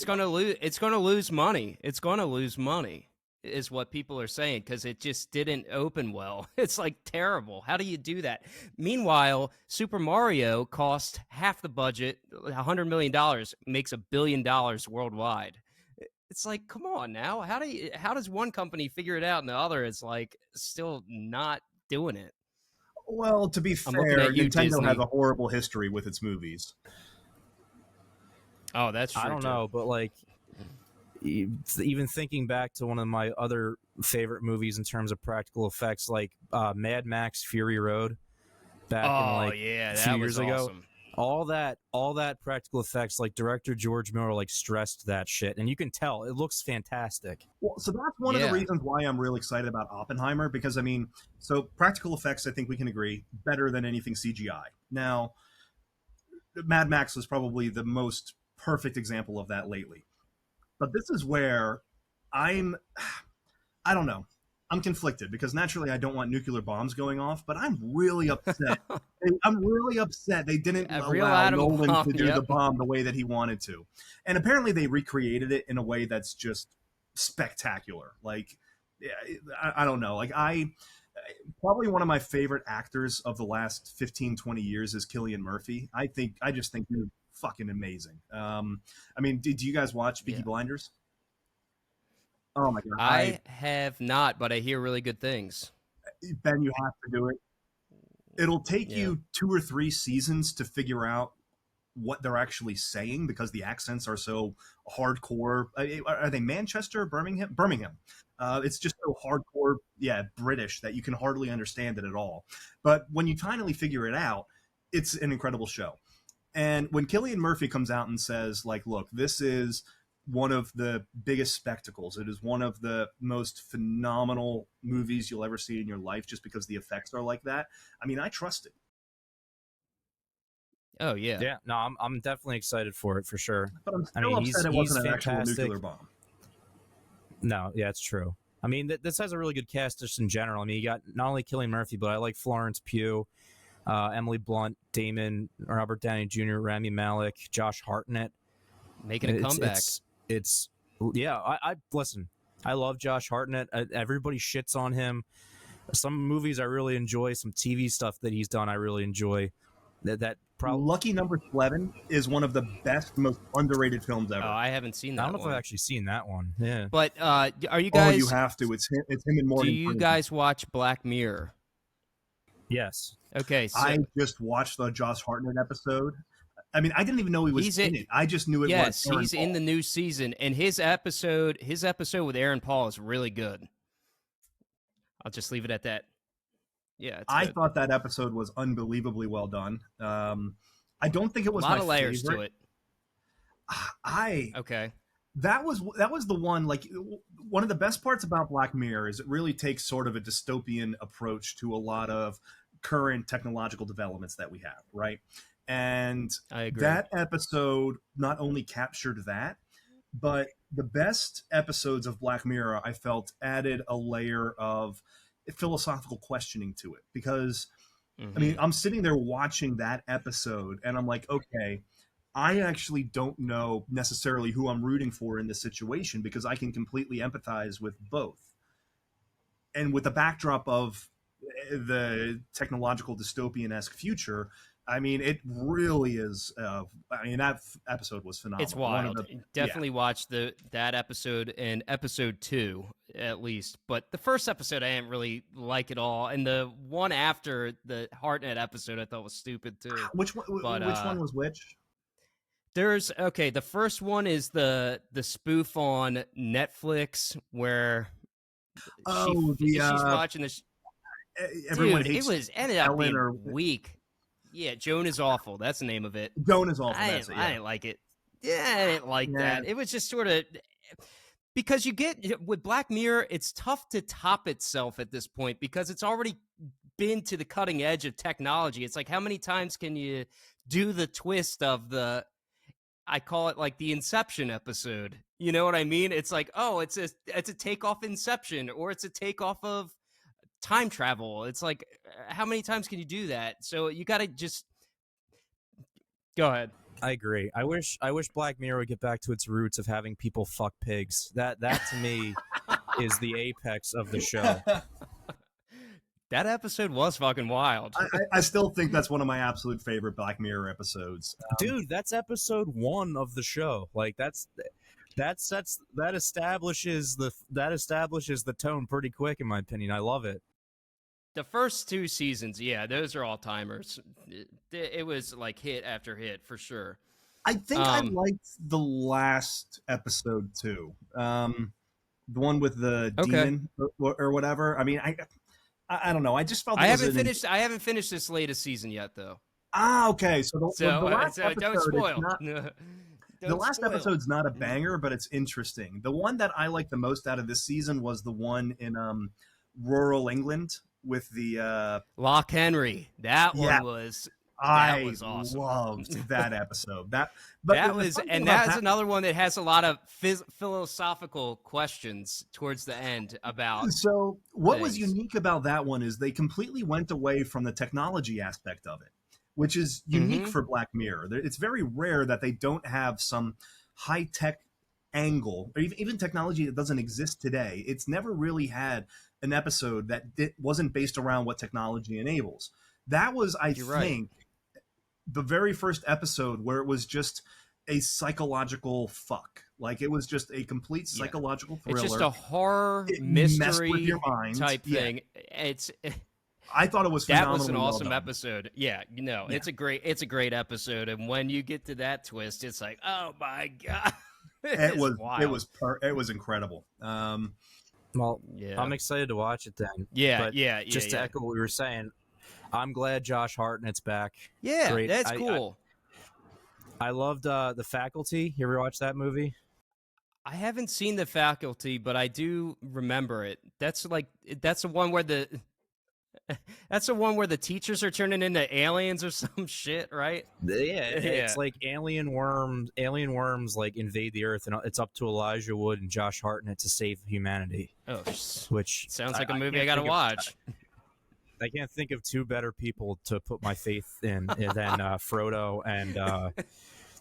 it's gonna lose money. It's gonna lose money, is what people are saying, because it just didn't open well. It's like terrible. How do you do that? Meanwhile, Super Mario cost half the budget, $100 million, makes $1 billion worldwide. It's like, come on now. How does one company figure it out and the other is like still not doing it? Well, to be fair, Nintendo Disney has a horrible history with its movies. Oh, that's true. I don't know, but like, even thinking back to one of my other favorite movies in terms of practical effects, like Mad Max Fury Road, back in like a few years ago. All that practical effects, like director George Miller like stressed that shit, and you can tell it looks fantastic. Well, so that's one of the reasons why I'm really excited about Oppenheimer, because I mean, so practical effects, I think we can agree, better than anything CGI. Now, Mad Max was probably the most perfect example of that lately. But this is where I don't know. I'm conflicted because naturally I don't want nuclear bombs going off, but I'm really upset. I'm really upset they didn't allow Nolan to do the bomb the way that he wanted to. And apparently they recreated it in a way that's just spectacular. Like, I don't know. Like, probably one of my favorite actors of the last 15, 20 years is Cillian Murphy. I just think he's fucking amazing. I mean, did you guys watch Peaky Blinders? Oh my god! I have not, but I hear really good things. Ben, you have to do it. It'll take you 2 or 3 seasons to figure out what they're actually saying because the accents are so hardcore. Are they Manchester, Birmingham? Birmingham. It's just so hardcore, British that you can hardly understand it at all. But when you finally figure it out, it's an incredible show. And when Cillian Murphy comes out and says, like, look, this is one of the biggest spectacles. It is one of the most phenomenal movies you'll ever see in your life just because the effects are like that. I mean, I trust it. Oh, yeah. Yeah, no, I'm definitely excited for it, for sure. But I'm still upset it wasn't an actual nuclear bomb. No, yeah, it's true. I mean, this has a really good cast just in general. I mean, you got not only Cillian Murphy, but I like Florence Pugh, Emily Blunt, Damon, Robert Downey Jr., Rami Malek, Josh Hartnett. Making a comeback. I listen, I love Josh Hartnett. Everybody shits on him. Some movies I really enjoy, some TV stuff that he's done I really enjoy. Lucky Number 11 is one of the best, most underrated films ever. Oh, I haven't seen that one. I don't know if I've actually seen that one. Yeah. But are you guys... Oh, you have to. It's him and Morgan. Do you guys watch Black Mirror? Yes. Okay, so... I just watched the Josh Hartnett episode. I mean, I didn't even know he was in it. I just knew it was Aaron he's Paul. In the new season, and his episode with Aaron Paul is really good. I'll just leave it at that. Yeah, I thought that episode was unbelievably well done. I don't think it was a lot of layers favorite. to it. Okay. That was the one, like, one of the best parts about Black Mirror is it really takes sort of a dystopian approach to a lot of current technological developments that we have, right? And I agree. that episode not only captured that, but the best episodes of Black Mirror, I felt, added a layer of philosophical questioning to it. Because, I mean, I'm sitting there watching that episode, and I'm like, okay, I actually don't know necessarily who I'm rooting for in this situation, because I can completely empathize with both. And with the backdrop of the technological dystopian-esque future, I mean, it really is. I mean, that episode was phenomenal. It's wild. Definitely watch that episode and episode 2 at least. But the first episode I didn't really like at all, and the one after the Hartnett episode I thought was stupid too. Which one was which? The first one is the spoof on Netflix where she's watching this. Everyone Dude, hates it ended up Ellen being weak. Yeah, Joan is awful. That's the name of it. Joan is awful. I didn't like it. Yeah, I didn't like that. It was just sort of because you get with Black Mirror, it's tough to top itself at this point because it's already been to the cutting edge of technology. It's like, how many times can you do the twist of I call it like the Inception episode. You know what I mean? It's like, oh, it's a takeoff Inception, or it's a takeoff of time travel. It's like, how many times can you do that? So you got to just go ahead. I agree. I wish Black Mirror would get back to its roots of having people fuck pigs. That to me is the apex of the show. That episode was fucking wild. I still think that's one of my absolute favorite Black Mirror episodes. Dude, that's episode 1 of the show. Like that establishes the tone pretty quick, in my opinion. I love it. The first 2 seasons, yeah, those are all timers. It was like hit after hit for sure. I think I liked the last episode too. The one with the demon or whatever. I mean, I don't know. I just felt I haven't finished this latest season yet, though. Okay. So the last episode, don't spoil. The last episode's not a banger, but it's interesting. The one that I liked the most out of this season was the one in rural England with the Loch Henry. That one was awesome. I loved that episode. That's another one that has a lot of philosophical questions towards the end about. So what was unique about that one is they completely went away from the technology aspect of it, which is unique for Black Mirror. It's very rare that they don't have some high-tech angle, or even technology that doesn't exist today. It's never really had an episode that wasn't based around what technology enables. That was, I think, the very first episode where it was just a psychological fuck. Like, it was just a complete psychological thriller. It's just a horror mystery type thing. I thought it was phenomenal. That was an awesome episode. Yeah, it's a great episode. And when you get to that twist, it's like, oh my god, it was incredible. Well, I'm excited to watch it then. Just to echo what we were saying, I'm glad Josh Hartnett's back. Yeah, that's cool. I loved The Faculty. You ever watch that movie? I haven't seen The Faculty, but I do remember it. That's the one where the teachers are turning into aliens or some shit, right? It's like alien worms like invade the earth, and it's up to Elijah Wood and Josh Hartnett to save humanity. Oh, which sounds like a movie I gotta watch. I can't think of 2 better people to put my faith in than Frodo and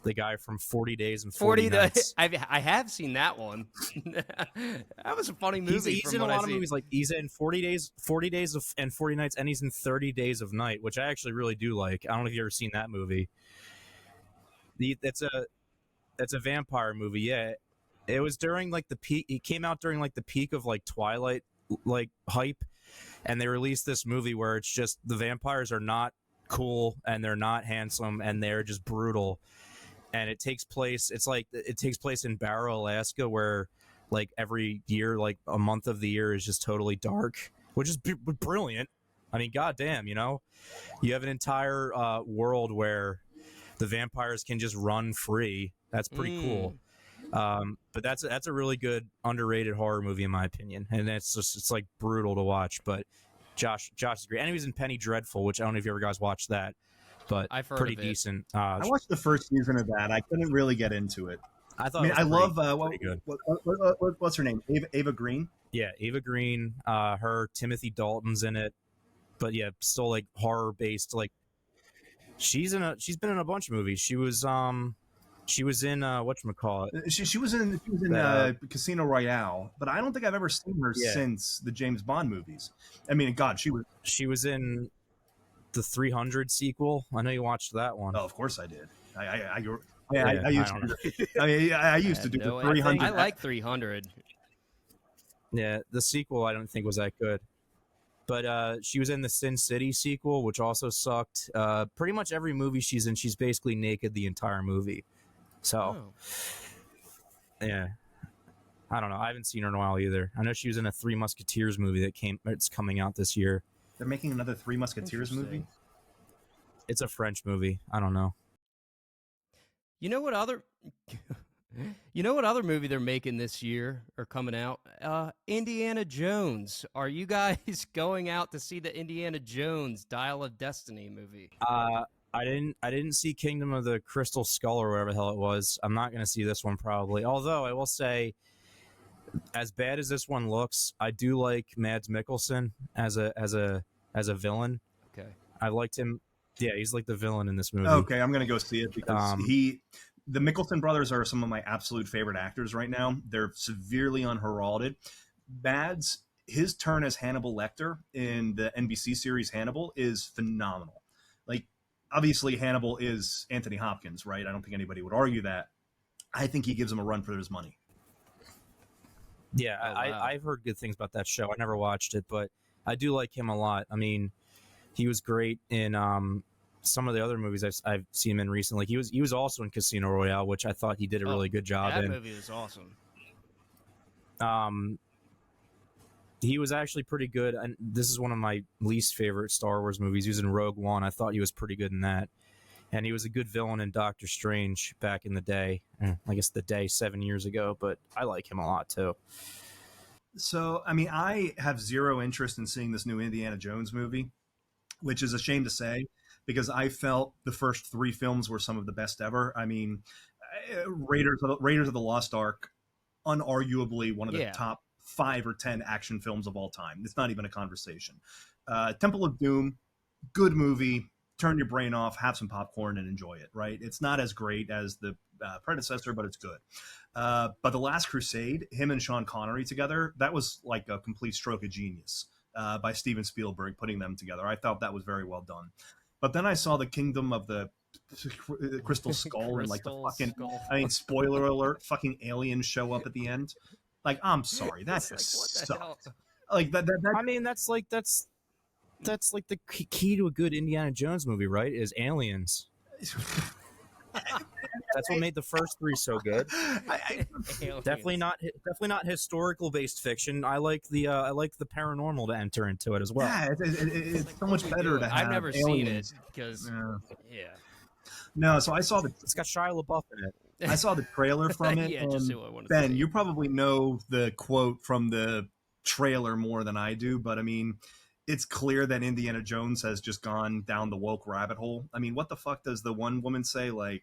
the guy from 40 Days and 40 Nights. I have seen that one. That was a funny movie. He's in a lot of movies. Like, he's in 40 Days and 40 Nights, and he's in 30 Days of Night, which I actually really do like. I don't know if you've ever seen that movie. That's a vampire movie. Yeah, it was during like the peak. It came out during like the peak of like Twilight like hype. And they released this movie where it's just the vampires are not cool and they're not handsome and they're just brutal. And it takes place in Barrow, Alaska, where like every year, like a month of the year is just totally dark, which is brilliant. I mean, goddamn, you have an entire world where the vampires can just run free. That's pretty cool. But that's a really good underrated horror movie in my opinion, and it's like brutal to watch, but Josh is great, and he was in Penny Dreadful, which I don't know if you ever guys watched that, but I've heard pretty of it. decent. I watched the first season of that. I couldn't really get into it. I thought. I mean, it was pretty good. What's her name? Ava Green. Yeah, Ava Green. Her Timothy Dalton's in it, but yeah, still like horror based. Like she's been in a bunch of movies. She was in whatchamacallit. She was in Casino Royale, but I don't think I've ever seen her since the James Bond movies. I mean, God, she was in the 300 sequel. I know you watched that one. Oh, of course I did. I used to do the 300. I like 300. Yeah, the sequel I don't think was that good. But she was in the Sin City sequel, which also sucked. Pretty much every movie she's in, she's basically naked the entire movie. So, yeah. I don't know. I haven't seen her in a while either. I know she was in a Three Musketeers movie it's coming out this year. They're making another Three Musketeers movie? It's a French movie. I don't know. You know what other movie they're making this year or coming out? Indiana Jones. Are you guys going out to see the Indiana Jones Dial of Destiny movie? I didn't see Kingdom of the Crystal Skull or whatever the hell it was. I'm not going to see this one probably. Although I will say, as bad as this one looks, I do like Mads Mikkelsen as a villain. Okay, I liked him. Yeah, he's like the villain in this movie. Okay, I'm going to go see it because the Mikkelsen brothers are some of my absolute favorite actors right now. They're severely unheralded. Mads, his turn as Hannibal Lecter in the NBC series Hannibal is phenomenal. Like, obviously Hannibal is Anthony Hopkins, right? I don't think anybody would argue that. I think he gives him a run for his money. Yeah, wow. I've heard good things about that show. I never watched it, but I do like him a lot. I mean, he was great in some of the other movies I've seen him in recently. He was also in Casino Royale, which I thought he did a really good job in. That movie was awesome. He was actually pretty good, and this is one of my least favorite Star Wars movies. He was in Rogue One. I thought he was pretty good in that. And he was a good villain in Doctor Strange back in the day. I guess 7 years ago, but I like him a lot too. So, I mean, I have zero interest in seeing this new Indiana Jones movie, which is a shame to say, because I felt the first 3 films were some of the best ever. I mean, Raiders of the Lost Ark, unarguably one of the top 5 or 10 action films of all time. It's not even a conversation. Temple of Doom, good movie. Turn your brain off, have some popcorn, and enjoy it, right? It's not as great as the predecessor, but it's good. But The Last Crusade, him and Sean Connery together, that was like a complete stroke of genius by Steven Spielberg putting them together. I thought that was very well done. But then I saw the Kingdom of the Crystal Skull and like the fucking, I mean, spoiler alert, fucking aliens show up at the end. Like, I'm sorry, that just sucked. Like that. I mean, that's like the key to a good Indiana Jones movie, right? Is aliens. That's what made the first 3 so good. Definitely not historical based fiction. I like the paranormal to enter into it as well. Yeah, it's so much better to have. I've never seen it because No, so I saw it's got Shia LaBeouf in it. I saw the trailer from it. And Ben, you probably know the quote from the trailer more than I do, but I mean, it's clear that Indiana Jones has just gone down the woke rabbit hole. I mean, what the fuck does the one woman say? Like,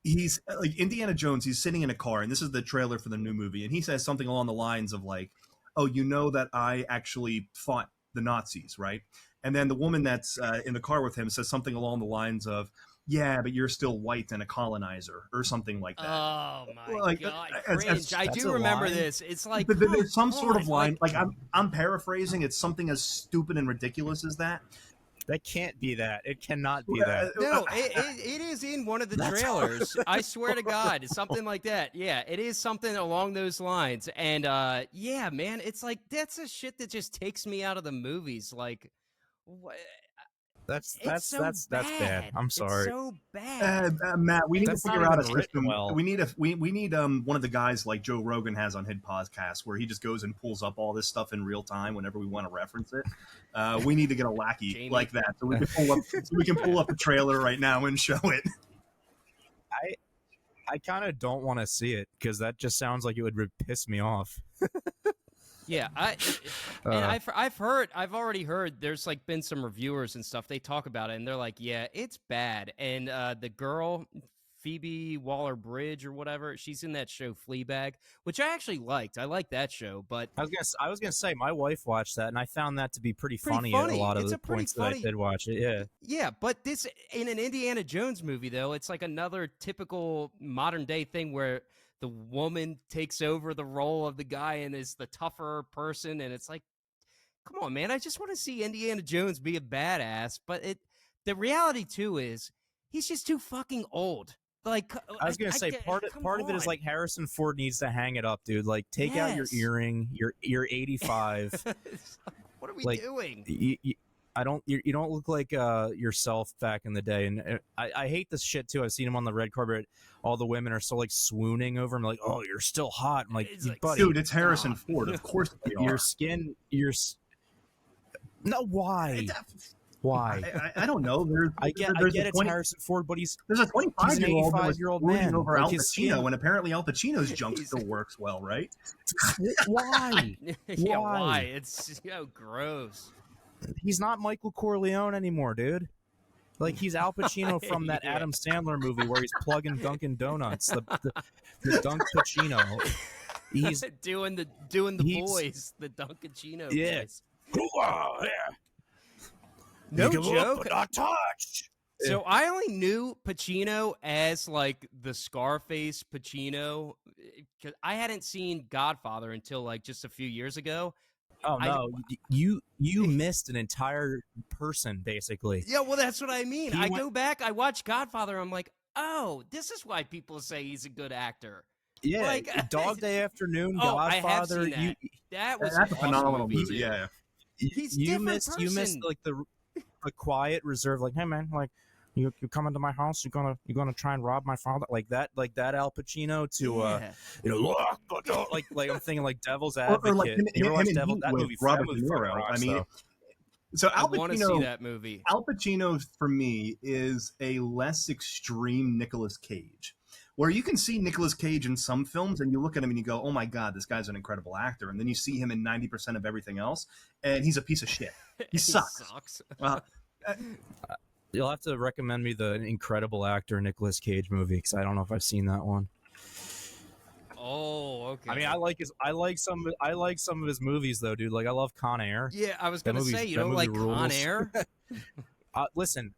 he's like Indiana Jones, he's sitting in a car, and this is the trailer for the new movie, and he says something along the lines of like, oh, you know that I actually fought the Nazis, right? And then the woman that's in the car with him says something along the lines of, yeah, but you're still white and a colonizer, or something like that. Oh my god, cringe! I do remember this. It's like there's some sort of line. Like I'm paraphrasing. It's something as stupid and ridiculous as that. That can't be that. It cannot be that. No, it is in one of the trailers. I swear to God, it's something like that. Yeah, it is something along those lines. And yeah, man, it's like that's a shit that just takes me out of the movies. Like, what? That's bad. I'm sorry. It's so bad. Matt, we need to figure out a system. Well. We need one of the guys like Joe Rogan has on his podcast where he just goes and pulls up all this stuff in real time whenever we want to reference it. We need to get a lackey like that so we can pull up the trailer right now and show it. I kind of don't want to see it because that just sounds like it would piss me off. Yeah, and I've already heard. There's like been some reviewers and stuff. They talk about it, and they're like, "Yeah, it's bad." And the girl, Phoebe Waller-Bridge or whatever, she's in that show Fleabag, which I actually liked. I like that show, but I was gonna say my wife watched that, and I found that to be pretty funny at a funny. lot of It's the a pretty points that I funny. did watch it. Yeah. Yeah, but this in an Indiana Jones movie though, it's like another typical modern day thing where the woman takes over the role of the guy and is the tougher person, and it's like, come on, man, I just want to see Indiana Jones be a badass. But the reality too is he's just too fucking old. Like I was gonna say part of it is like Harrison Ford needs to hang it up, dude. Like take out your earring. You're 85. What are we like, doing? You don't look like yourself back in the day, and I hate this shit too. I've seen him on the red carpet. All the women are so like swooning over him, like, "Oh, you're still hot." I'm like, buddy, dude, it's Harrison Ford. Of course, your skin, no, why? Why? I don't know. I get it's Harrison Ford, but there's a 25-year-old man over like Al Pacino, and apparently Al Pacino's junk still works well, right? Why? Yeah, why? It's gross. He's not Michael Corleone anymore, dude. Like he's Al Pacino from that Adam Sandler movie where he's plugging Dunkin' Donuts. The Dunk Pacino. He's doing the boys, the Dunkachino boys. Yeah. No joke. Not touched. So I only knew Pacino as like the Scarface Pacino because I hadn't seen Godfather until like just a few years ago. Oh no, you missed an entire person basically. Yeah, well that's what I mean. Go back, I watch Godfather, I'm like, oh, this is why people say he's a good actor. Yeah, like, Dog Day Afternoon, Godfather. I have seen that. That was that's an a phenomenal awesome movie. Yeah, you missed like the quiet reserve. Like, hey man, like you come into my house, you're gonna try and rob my father, like that Al Pacino to like I'm thinking like Devil's Advocate. Or like you ever watch Devil? That with movie, Robert that movie De Niro. rocks, I mean, though. so I want to see that movie. Al Pacino for me is a less extreme Nicolas Cage. Where you can see Nicolas Cage in some films and you look at him and you go, oh my God, this guy's an incredible actor. And then you see him in 90% of everything else and he's a piece of shit. He sucks. You'll have to recommend me the incredible actor Nicolas Cage movie because I don't know if I've seen that one. Oh, okay. I mean, I like some of his movies though, dude. Like I love Con Air. Yeah, I was gonna say you don't like Con Air. Listen,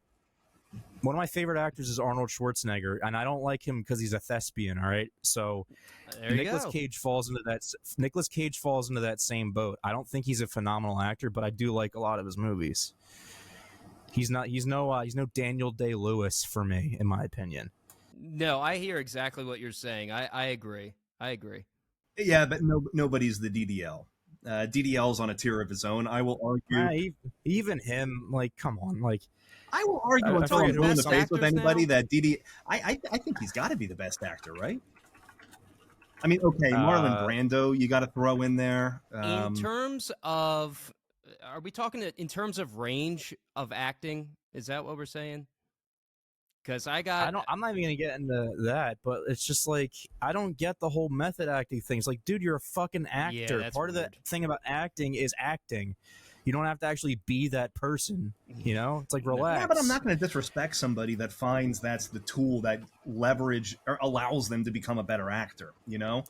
one of my favorite actors is Arnold Schwarzenegger, and I don't like him because he's a thespian. All right, so Nicolas Cage falls into that same boat. I don't think he's a phenomenal actor, but I do like a lot of his movies. He's no Daniel Day-Lewis for me, in my opinion. No, I hear exactly what you're saying. I agree. Yeah, but nobody's the DDL. DDL's on a tier of his own. I will argue. Even him, like, come on, like. I will argue until I'm blue in the face with anybody that I think he's got to be the best actor, right? I mean, okay, Marlon Brando, you got to throw in there. In terms of, are we talking in terms of range of acting? Is that what we're saying? Because I'm not even gonna get into that, but it's just like I don't get the whole method acting thing. It's like, dude, you're a fucking actor. Yeah, Part of the thing about acting is acting. You don't have to actually be that person, you know? It's like, relax. Yeah, but I'm not going to disrespect somebody that finds that's the tool that leverage or allows them to become a better actor, you know?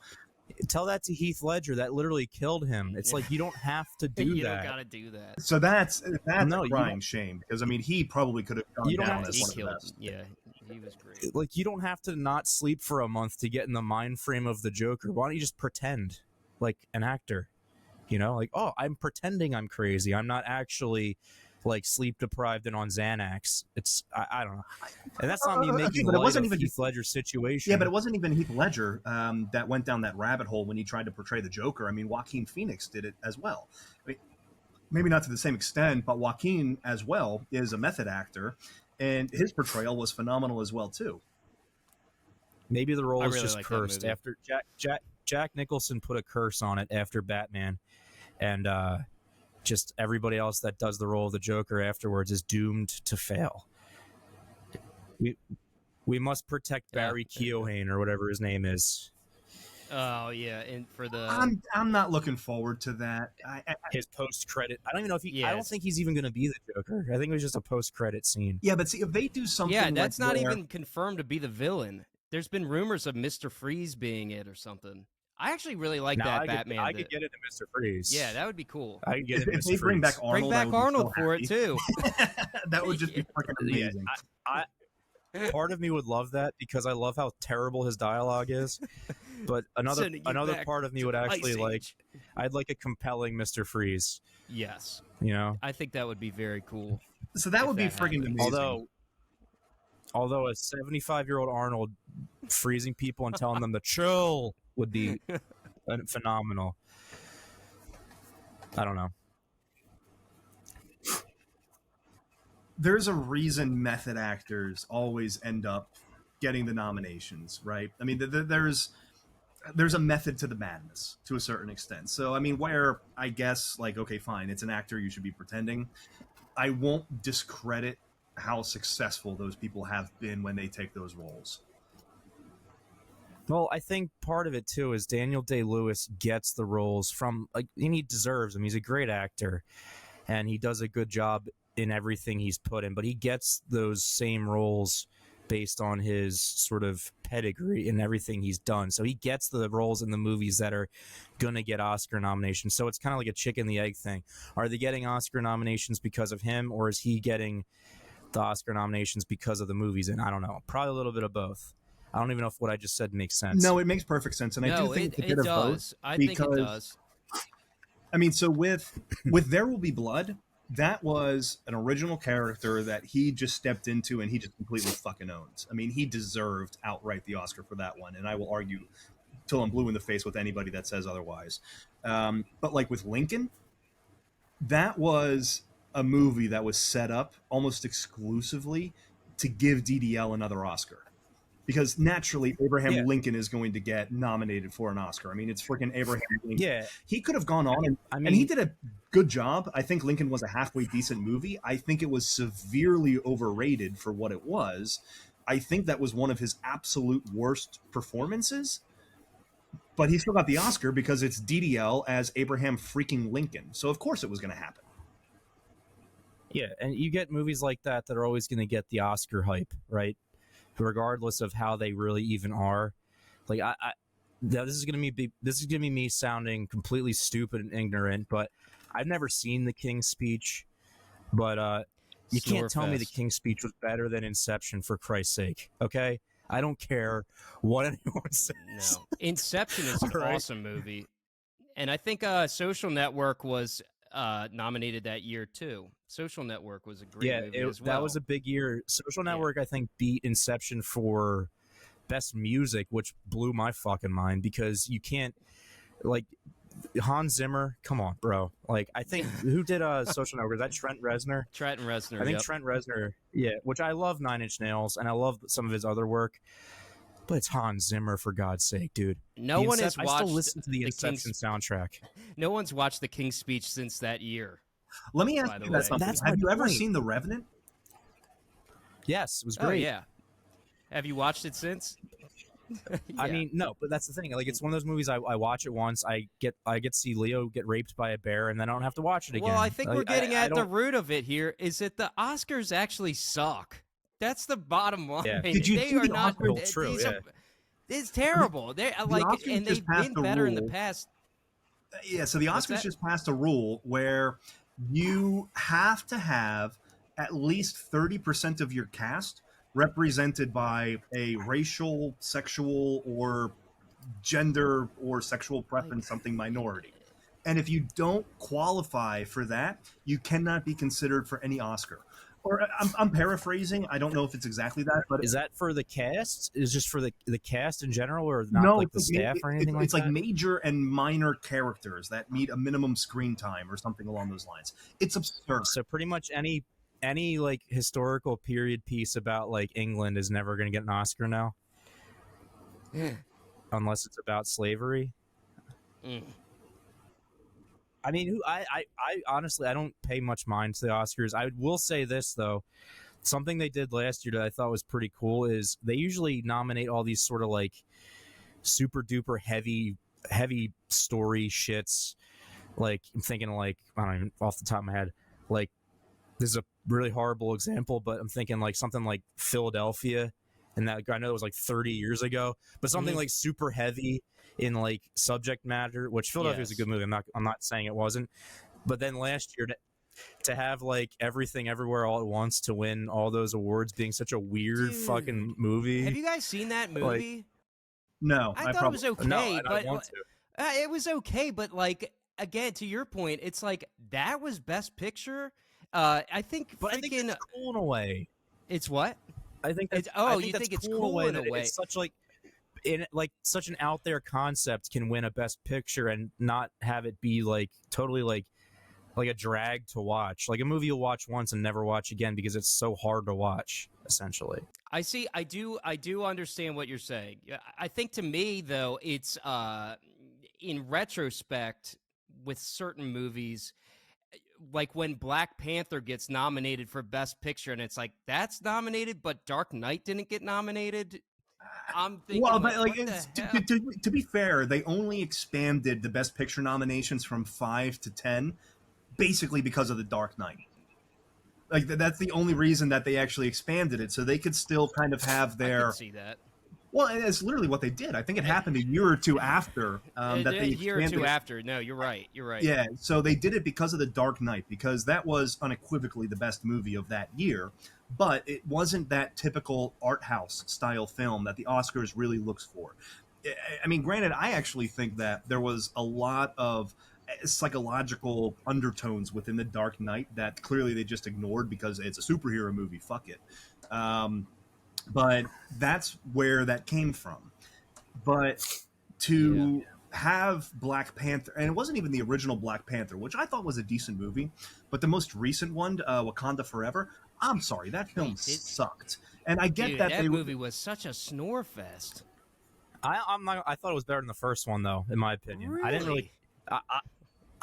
Tell that to Heath Ledger. That literally killed him. It's like, you don't have to do that. You don't got to do that. So that's a crying shame because, I mean, he probably could have gone down as one of the best. Yeah, he was great. Like, you don't have to not sleep for a month to get in the mind frame of the Joker. Why don't you just pretend like an actor? You know, like, oh, I'm pretending I'm crazy. I'm not actually like sleep deprived and on Xanax. It's I don't know, and that's not me making light of Heath Ledger's situation. Yeah, but it wasn't even Heath Ledger that went down that rabbit hole when he tried to portray the Joker. I mean, Joaquin Phoenix did it as well. I mean, maybe not to the same extent, but Joaquin as well is a method actor, and his portrayal was phenomenal as well too. Maybe the role is just cursed after Jack Nicholson put a curse on it after Batman, and just everybody else that does the role of the Joker afterwards is doomed to fail. We must protect Barry Keoghan or whatever his name is. Oh yeah, and for the I'm not looking forward to that. His post credit. I don't even know if he. I don't yes. think he's even going to be the Joker. I think it was just a post credit scene. Yeah, but see, if they do something, Yeah, that's like not where, even confirmed to be the villain. There's been rumors of Mr. Freeze being it or something. I actually really like Now that Batman. I could get into Mr. Freeze. Yeah, that would be cool. I could get into if Mr. they bring back Freeze. Arnold, Bring back Arnold so for it too. That would just be freaking Yeah, amazing. part of me would love that because I love how terrible his dialogue is. But another part of me would actually I'd like a compelling Mr. Freeze. Yes. You know? I think that would be very cool. So that would be freaking amazing. Although a 75-year-old Arnold freezing people and telling them to chill would be phenomenal. I don't know. There's a reason method actors always end up getting the nominations, right? I mean, there's a method to the madness to a certain extent. So, I mean, where I guess, like, okay, fine, it's an actor, you should be pretending. I won't discredit how successful those people have been when they take those roles. Well, I think part of it, too, is Daniel Day-Lewis gets the roles from, like, and he deserves them. He's a great actor, and he does a good job in everything he's put in, but he gets those same roles based on his sort of pedigree and everything he's done. So he gets the roles in the movies that are going to get Oscar nominations. So it's kind of like a chicken and the egg thing. Are they getting Oscar nominations because of him, or is he getting the Oscar nominations because of the movies? And I don't know. Probably a little bit of both. I don't even know if what I just said makes sense. No, it makes perfect sense. And I do think it does. I think it does. I mean, so with There Will Be Blood, that was an original character that he just stepped into and he just completely fucking owns. I mean, he deserved outright the Oscar for that one, and I will argue till I'm blue in the face with anybody that says otherwise. But like with Lincoln, that was a movie that was set up almost exclusively to give DDL another Oscar. Because naturally, Abraham Lincoln is going to get nominated for an Oscar. I mean, it's freaking Abraham Lincoln. Yeah. He could have gone on, and he did a good job. I think Lincoln was a halfway decent movie. I think it was severely overrated for what it was. I think that was one of his absolute worst performances. But he still got the Oscar because it's DDL as Abraham freaking Lincoln. So, of course, it was going to happen. Yeah, and you get movies like that are always going to get the Oscar hype, right? Regardless of how they really even are. Like this is gonna be me sounding completely stupid and ignorant, but I've never seen The King's Speech. But you can't tell me The King's Speech was better than Inception, for Christ's sake. Okay? I don't care what anyone says. No. Inception is an awesome movie. And I think Social Network was nominated that year too. Social Network was a great movie as well. That was a big year. Social Network, I think, beat Inception for best music, which blew my fucking mind because you can't, like, Hans Zimmer. Come on, bro. Like, I think who did Social Network? Is that Trent Reznor? Trent Reznor. I think Trent Reznor. Yeah, which I love Nine Inch Nails and I love some of his other work. But it's Hans Zimmer, for God's sake, dude. No one has watched. I still listen to the Inception soundtrack. No one's watched The King's Speech since that year. Let me ask you that something. Have you ever seen The Revenant? Yes, it was great. Oh, yeah. Have you watched it since? Yeah. I mean, no, but that's the thing. Like, it's one of those movies I watch it once. I get to see Leo get raped by a bear, and then I don't have to watch it again. Well, I think we're getting at the root of it here. Is that the Oscars actually suck? That's the bottom line. Yeah. Did you they see are the not Oscars? True. Yeah. It's terrible. They like, and they've been better in the past. Yeah. So the Oscars just passed a rule where you have to have at least 30% of your cast represented by a racial, sexual, or gender or sexual preference something minority. And if you don't qualify for that, you cannot be considered for any Oscar. Or I'm paraphrasing. I don't know if it's exactly that, but is that for the cast? Is just for the cast in general, or not like the staff or anything like that? It's like major and minor characters that need a minimum screen time or something along those lines. It's absurd. So pretty much any like historical period piece about like England is never going to get an Oscar now, unless it's about slavery. I mean, I honestly, I don't pay much mind to the Oscars. I will say this, though. Something they did last year that I thought was pretty cool is they usually nominate all these sort of like super duper heavy story shits. Like I'm thinking like I don't even off the top of my head, like this is a really horrible example, but I'm thinking like something like Philadelphia, and that I know it was like 30 years ago, but something like super heavy in like subject matter. Which Philadelphia is a good movie. I'm not saying it wasn't, but then last year to have like Everything Everywhere All at Once to win all those awards, being such a weird fucking movie. Have you guys seen that movie? Like, no, I thought it was okay, no, but I want to. It was okay, but like again, to your point, it's like that was Best Picture. I think, but I think it's cool in a way. It's what? I think that's, you think it's cool in a way? It's such such an out there concept can win a Best Picture and not have it be like totally like a drag to watch, like a movie you'll watch once and never watch again because it's so hard to watch. Essentially, I see. I do understand what you're saying. I think to me though, it's in retrospect with certain movies. Like when Black Panther gets nominated for Best Picture, and it's like that's nominated, but Dark Knight didn't get nominated. I'm thinking, well, but like to be fair, they only expanded the Best Picture nominations from 5 to 10, basically because of the Dark Knight. Like that's the only reason that they actually expanded it, so they could still kind of have their. I can see that. Well, it's literally what they did. I think it happened a year or two after that they expanded. A year or two after. No, you're right. You're right. Yeah, so they did it because of The Dark Knight, because that was unequivocally the best movie of that year. But it wasn't that typical art house style film that the Oscars really looks for. I mean, granted, I actually think that there was a lot of psychological undertones within The Dark Knight that clearly they just ignored because it's a superhero movie. Fuck it. But that's where that came from. But to have Black Panther, and it wasn't even the original Black Panther, which I thought was a decent movie, but the most recent one, Wakanda Forever, I'm sorry, that film sucked. And I get that movie was such a snore fest. I thought it was better than the first one, though, in my opinion. Really? I didn't really.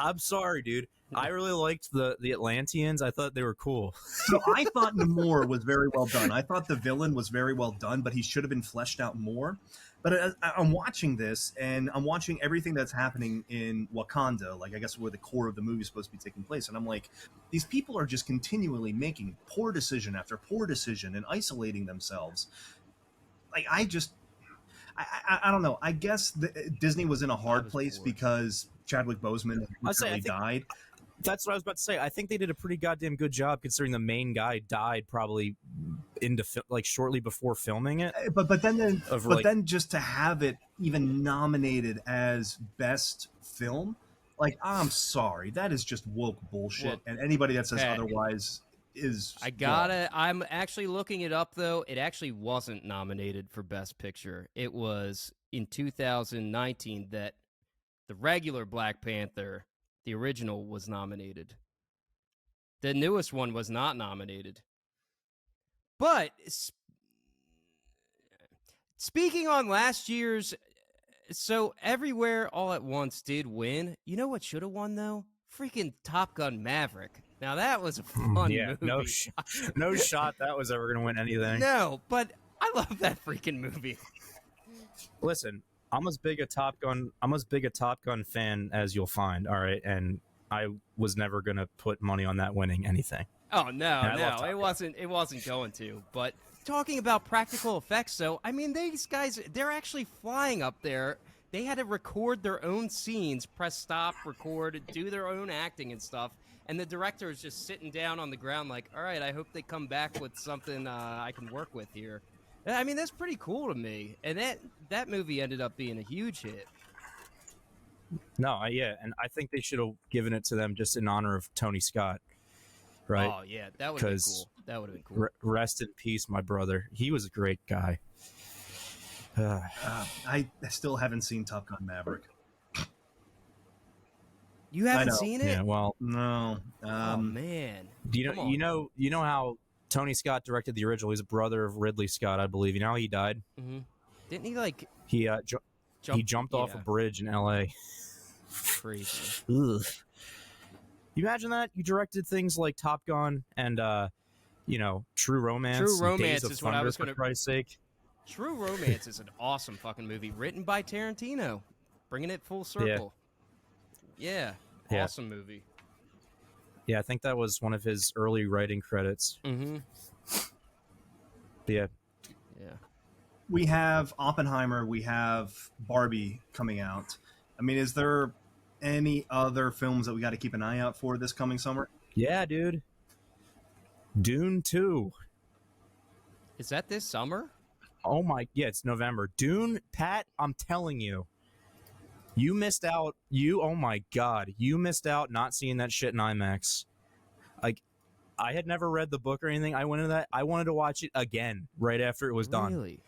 I'm sorry, dude. I really liked the Atlanteans. I thought they were cool. So I thought Namor was very well done. I thought the villain was very well done, but he should have been fleshed out more. But I'm watching this, and I'm watching everything that's happening in Wakanda, like I guess where the core of the movie is supposed to be taking place. And I'm like, these people are just continually making poor decision after poor decision and isolating themselves. Like I don't know. I guess Disney was in a hard place because Chadwick Boseman died. That's what I was about to say. I think they did a pretty goddamn good job considering the main guy died probably shortly before filming it. But then just to have it even nominated as best film, like I'm sorry, that is just woke bullshit. Well, and anybody that says otherwise is wrong. I'm actually looking it up though. It actually wasn't nominated for Best Picture. It was in 2019 that the regular Black Panther, the original, was nominated. The newest one was not nominated. But speaking on last year's, so Everywhere All at Once did win. You know what should have won, though? Freaking Top Gun Maverick. Now, that was a fun movie. No shot that was ever going to win anything. No, but I love that freaking movie. Listen, I'm as big a Top Gun fan as you'll find, all right? And I was never going to put money on that winning anything. Oh, no, it wasn't going to. But talking about practical effects, though, I mean, these guys, they're actually flying up there. They had to record their own scenes, press stop, record, do their own acting and stuff. And the director is just sitting down on the ground like, all right, I hope they come back with something I can work with here. I mean, that's pretty cool to me. And that movie ended up being a huge hit. No, and I think they should have given it to them just in honor of Tony Scott, right? Oh, yeah, that would have been cool. That would have been cool. Rest in peace, my brother. He was a great guy. I still haven't seen Top Gun Maverick. You haven't seen it? Yeah, well, no. Oh man. You know how Tony Scott directed the original? He's a brother of Ridley Scott, I believe. You know how he died? Mm-hmm. Didn't he like? He jumped off a bridge in L.A. Crazy. Ugh. You imagine that? You directed things like Top Gun and True Romance. True Romance Days of is Thunder, what I was going to. For Christ's sake. True Romance is an awesome fucking movie, written by Tarantino, bringing it full circle. Yeah. Awesome movie. Yeah, I think that was one of his early writing credits. Mm-hmm. Yeah. We have Oppenheimer. We have Barbie coming out. I mean, is there any other films that we got to keep an eye out for this coming summer? Yeah, dude. Dune 2. Is that this summer? Oh my, yeah, it's November. Dune, Pat, I'm telling you. You missed out. Oh my God. You missed out not seeing that shit in IMAX. Like, I had never read the book or anything. I went into that. I wanted to watch it again right after it was done. Really?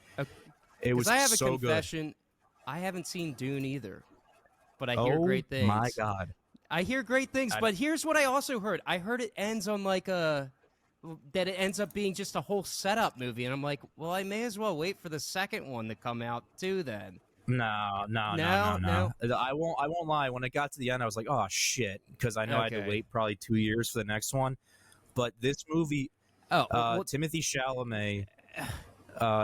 It was I have a so confession. good. I haven't seen Dune either, but I hear great things. Oh my God. I hear great things, but here's what I also heard. I heard it ends on like that it ends up being just a whole setup movie, and I'm like, well, I may as well wait for the second one to come out too then. No. I won't lie. When it got to the end, I was like, oh shit, because I know I had to wait probably 2 years for the next one. But this movie, Timothée Chalamet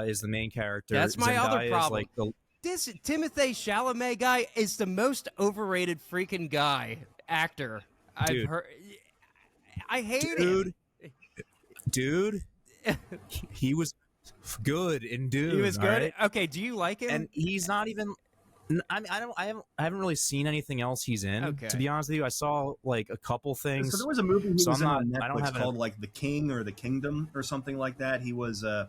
is the main character. That's my other problem. This Timothée Chalamet guy is the most overrated freaking actor I've heard. I hate him. Dude, he was good in Dune. He was good. Right? Okay, do you like him? And he's not even. I haven't really seen anything else he's in. Okay. To be honest with you, I saw like a couple things. So there was a movie he was in on Netflix I don't have called like The King or The Kingdom or something like that. He was an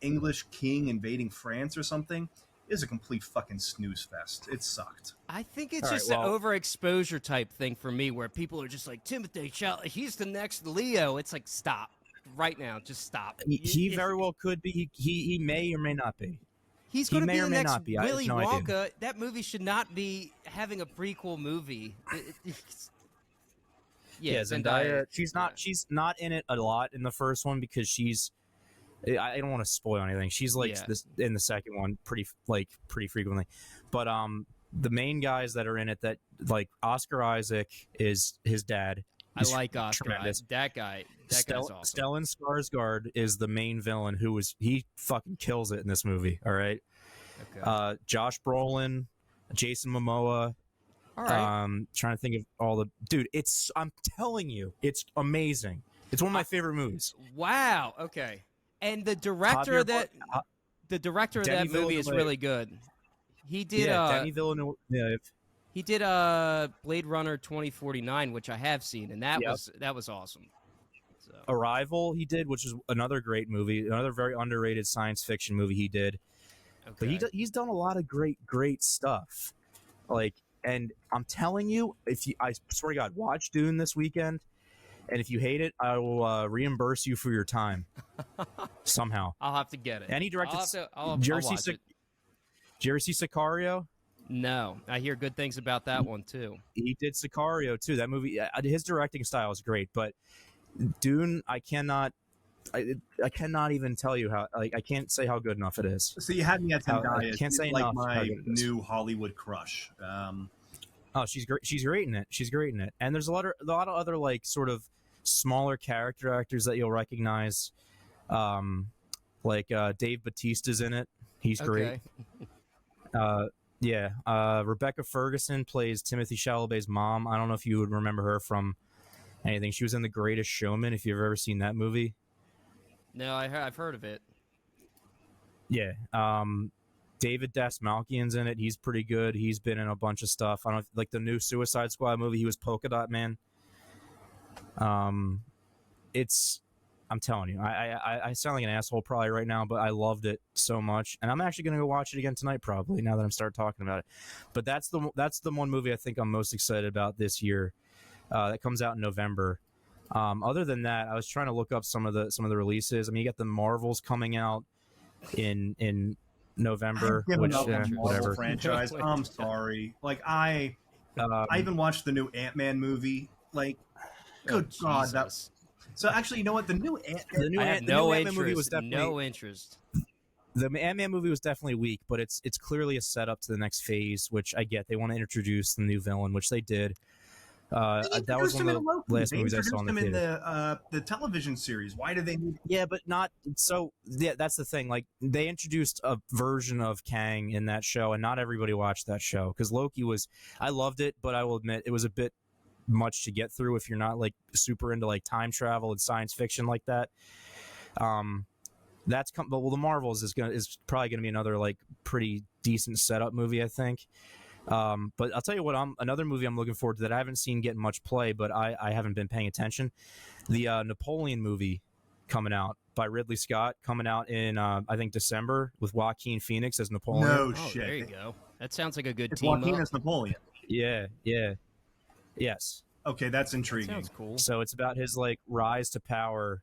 English king invading France or something. It was a complete fucking snooze fest. It sucked. I think it's an overexposure type thing for me, where people are just like, Timothée Chalamet, he's the next Leo. It's like, stop right now, just stop. He very well could be. He may or may not be. He's going to be the next Willy Wonka. That movie should not be having a prequel movie. Zendaya. She's not in it a lot in the first one because she's. I don't want to spoil anything. She's like this in the second one pretty frequently, but the main guys that are in it, that like Oscar Isaac is his dad. I like Oscar Isaac. That guy's awesome. Stellan Skarsgård is the main villain he fucking kills it in this movie. All right. Okay. Josh Brolin, Jason Momoa. All right. Trying to think of all the dude. I'm telling you, it's amazing. It's one of my favorite movies. Wow. Okay. And the director of that movie is really good. He did Denis Villeneuve. He did Blade Runner 2049, which I have seen, and that was awesome. So. Arrival he did, which is another great movie, another very underrated science fiction movie he did. Okay. But he's done a lot of great stuff. Like, and I'm telling you, I swear to God, watch Dune this weekend. And if you hate it, I will reimburse you for your time somehow. I'll have to get it. And he directed. I'll Did you ever see Sicario? No, I hear good things about that one too. He did Sicario too. That movie, his directing style is great, but Dune, I cannot even tell you how. Like, I can't say how good enough it is. So you had me at Zendaya. I can't say like enough. My new Hollywood crush. Oh, she's great. She's great in it. She's great in it. And there's a lot of other like sort of smaller character actors that you'll recognize. Like Dave Bautista's in it. He's great. Rebecca Ferguson plays Timothée Chalamet's mom. I don't know if you would remember her from anything. She was in The Greatest Showman, if you've ever seen that movie. No, I've heard of it. Yeah. David Dastmalchian's in it. He's pretty good. He's been in a bunch of stuff. I don't like the new Suicide Squad movie. He was Polka Dot Man. I'm telling you, I sound like an asshole probably right now, but I loved it so much, and I'm actually going to go watch it again tonight probably now that I'm starting talking about it. But that's the one movie I think I'm most excited about this year. That comes out in November. Other than that, I was trying to look up some of the releases. I mean, you got the Marvels coming out in November, which whatever franchise. I'm sorry. Like I even watched the new Ant-Man movie. Like, good God, that's so. Actually, you know what? The new Ant-Man movie was definitely no interest. The Ant-Man movie was definitely weak, but it's clearly a setup to the next phase, which I get. They want to introduce the new villain, which they did. They That was introduced one him of in the Loki. last They movies I saw introduced in the him in theater. the television series. Why do they need? Yeah, but not so. Yeah, that's the thing. Like they introduced a version of Kang in that show, and not everybody watched that show because Loki was. I loved it, but I will admit it was a bit much to get through if you're not like super into like time travel and science fiction like that. But the Marvels is probably gonna be another like pretty decent setup movie, I think. But I'll tell you what, another movie I'm looking forward to that I haven't seen get much play, but I haven't been paying attention. The Napoleon movie coming out by Ridley Scott, coming out in I think December with Joaquin Phoenix as Napoleon. No Oh, shit. there you go. That sounds like a good It's team Joaquin up. as Napoleon. Yeah, yes. Okay, that's That intriguing. sounds cool. So it's about his like rise to power.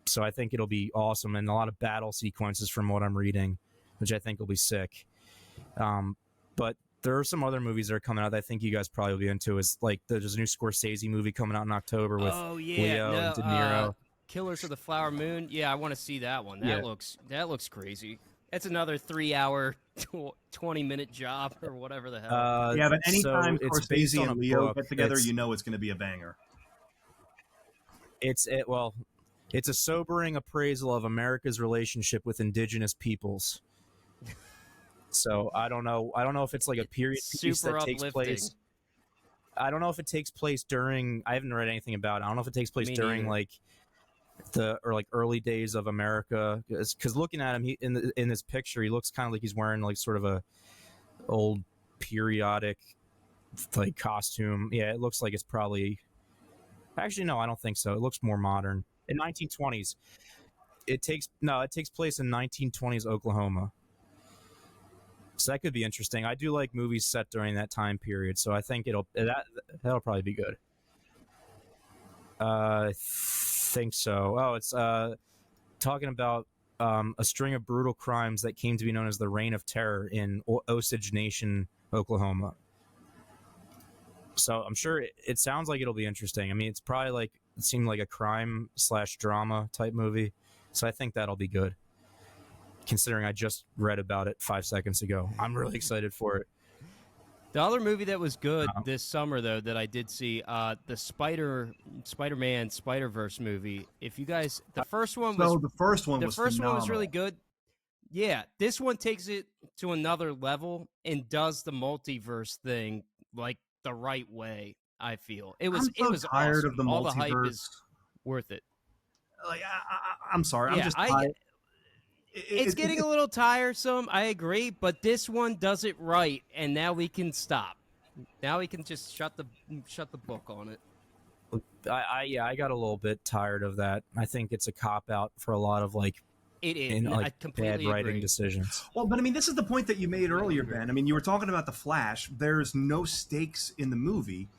So I think it'll be awesome and a lot of battle sequences from what I'm reading, which I think will be sick. But there are some other movies that are coming out that I think you guys probably will be into. Is like there's a new Scorsese movie coming out in October with Leo and De Niro. Killers of the Flower Moon. Yeah, I want to see that one. That looks crazy. That's another 3-hour, 20-minute job or whatever the hell. Yeah, but anytime so it's based Scorsese on and a Leo book. get together, you know it's going to be a banger. It's a sobering appraisal of America's relationship with indigenous peoples. So I don't know if it's like a period piece that takes place. I don't know if it takes place during. I haven't read anything about it. I don't know if it takes place during like the early days of America. Because looking at him, in this picture, he looks kind of like he's wearing like sort of a old periodic like costume. Yeah, it looks like it's probably. Actually, no, I don't think so. It looks more modern. In 1920s, it takes place in 1920s Oklahoma. So that could be interesting. I do like movies set during that time period, so I think that'll probably be good. I think so. Oh, it's talking about a string of brutal crimes that came to be known as the Reign of Terror in Osage Nation, Oklahoma. So I'm sure it sounds like it'll be interesting. I mean, it's probably like it seemed like a crime/drama type movie, so I think that'll be good. Considering I just read about it 5 seconds ago, I'm really excited for it. The other movie that was good this summer, though, that I did see, the Spider-Man Spider-Verse movie. If you guys, the first one was really good. Yeah, this one takes it to another level and does the multiverse thing like the right way. I feel it was tired awesome. of the All multiverse. the hype is worth it. Like I'm sorry, I'm just tired. It's getting a little tiresome. I agree, but this one does it right, and now we can stop. Now we can just shut the book on it. I got a little bit tired of that. I think it's a cop out for a lot of like it is I completely bad writing agree. decisions. Well, but I mean, this is the point that you made earlier, Ben. I mean, you were talking about the Flash. There's no stakes in the movie.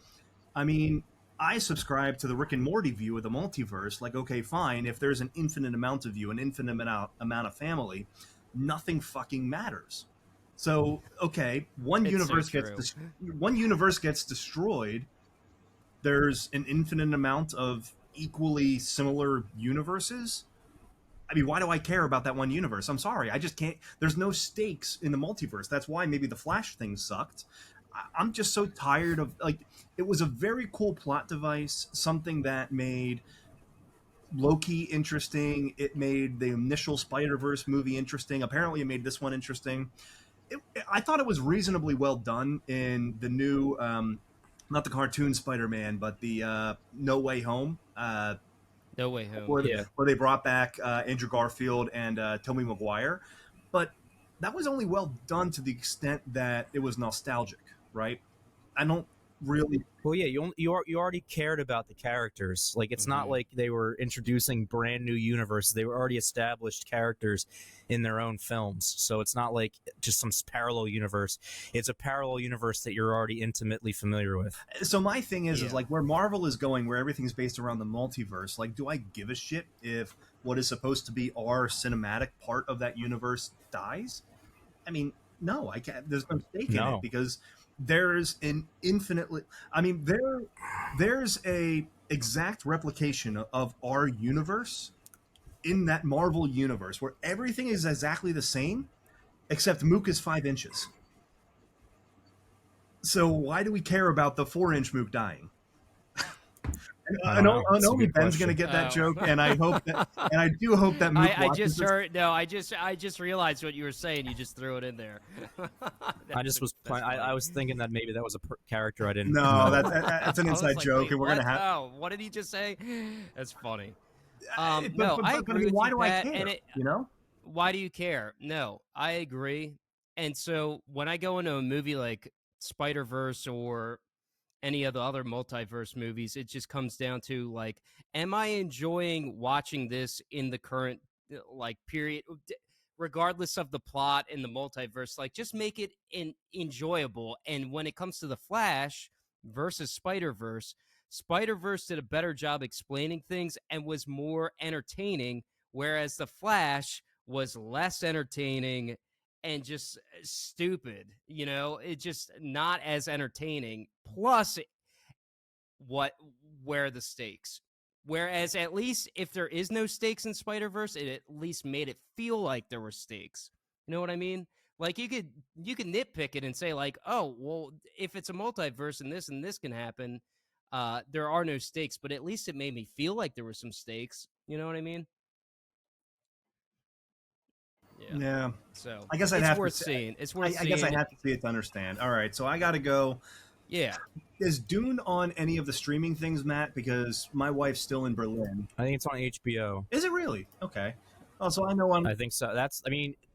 I mean, I subscribe to the Rick and Morty view of the multiverse. Like, okay, fine. If there's an infinite amount of you, an infinite amount of family, nothing fucking matters. So, okay, one universe gets destroyed. There's an infinite amount of equally similar universes. I mean, why do I care about that one universe? I'm sorry, I just can't. There's no stakes in the multiverse. That's why maybe the Flash thing sucked. I'm just so tired of it was a very cool plot device, something that made Loki interesting. It made the initial Spider-Verse movie interesting. Apparently it made this one interesting. I thought it was reasonably well done in the new, not the cartoon Spider-Man, but the No Way Home. No Way Home. Where they brought back Andrew Garfield and Tobey Maguire. But that was only well done to the extent that it was nostalgic. Right? I don't really. Well, yeah, you already cared about the characters. Like it's not like they were introducing brand new universes. They were already established characters in their own films. So it's not like just some parallel universe. It's a parallel universe that you're already intimately familiar with. So my thing is like where Marvel is going, where everything's based around the multiverse. Like, do I give a shit if what is supposed to be our cinematic part of that universe dies? I mean, no, I can't. There's no stake in it because there's an infinitely. I mean, there's a exact replication of our universe in that Marvel universe where everything is exactly the same, except Mook is 5 inches. So why do we care about the 4-inch mook dying? I know. It's a Only good Ben's question. going to get that joke, and I do hope that Mook I watches just this. heard. No, I just realized what you were saying. You just threw it in there. I just was playing. I was thinking that maybe that was a character I didn't. No, know. that's an I was inside like, joke, wait, and we're going to have. Oh, what did he just say? That's funny. But, No, I I agree mean, with why you, do I Pat. care? And You know? why do you care? No, I agree. And so when I go into a movie like Spider-Verse or any of the other multiverse movies, it just comes down to like, am I enjoying watching this in the current like period, regardless of the plot in the multiverse? Like, just make it enjoyable. And when it comes to the Flash versus Spider-Verse, Spider-Verse did a better job explaining things and was more entertaining, whereas the Flash was less entertaining and just stupid. It just not as entertaining. Plus, where are the stakes? Whereas at least if there is no stakes in Spider-Verse, it at least made it feel like there were stakes. You know what I mean? Like, you could nitpick it and say like, oh, well, if it's a multiverse and this can happen, there are no stakes. But at least it made me feel like there were some stakes. You know what I mean? Yeah. So I guess I'd it's have worth to seeing. It's worth I seeing. guess I have to see it to understand. All right, so I got to go. Yeah. Is Dune on any of the streaming things, Matt? Because my wife's still in Berlin. I think it's on HBO. Is it really? Okay. Oh, so I know I think so.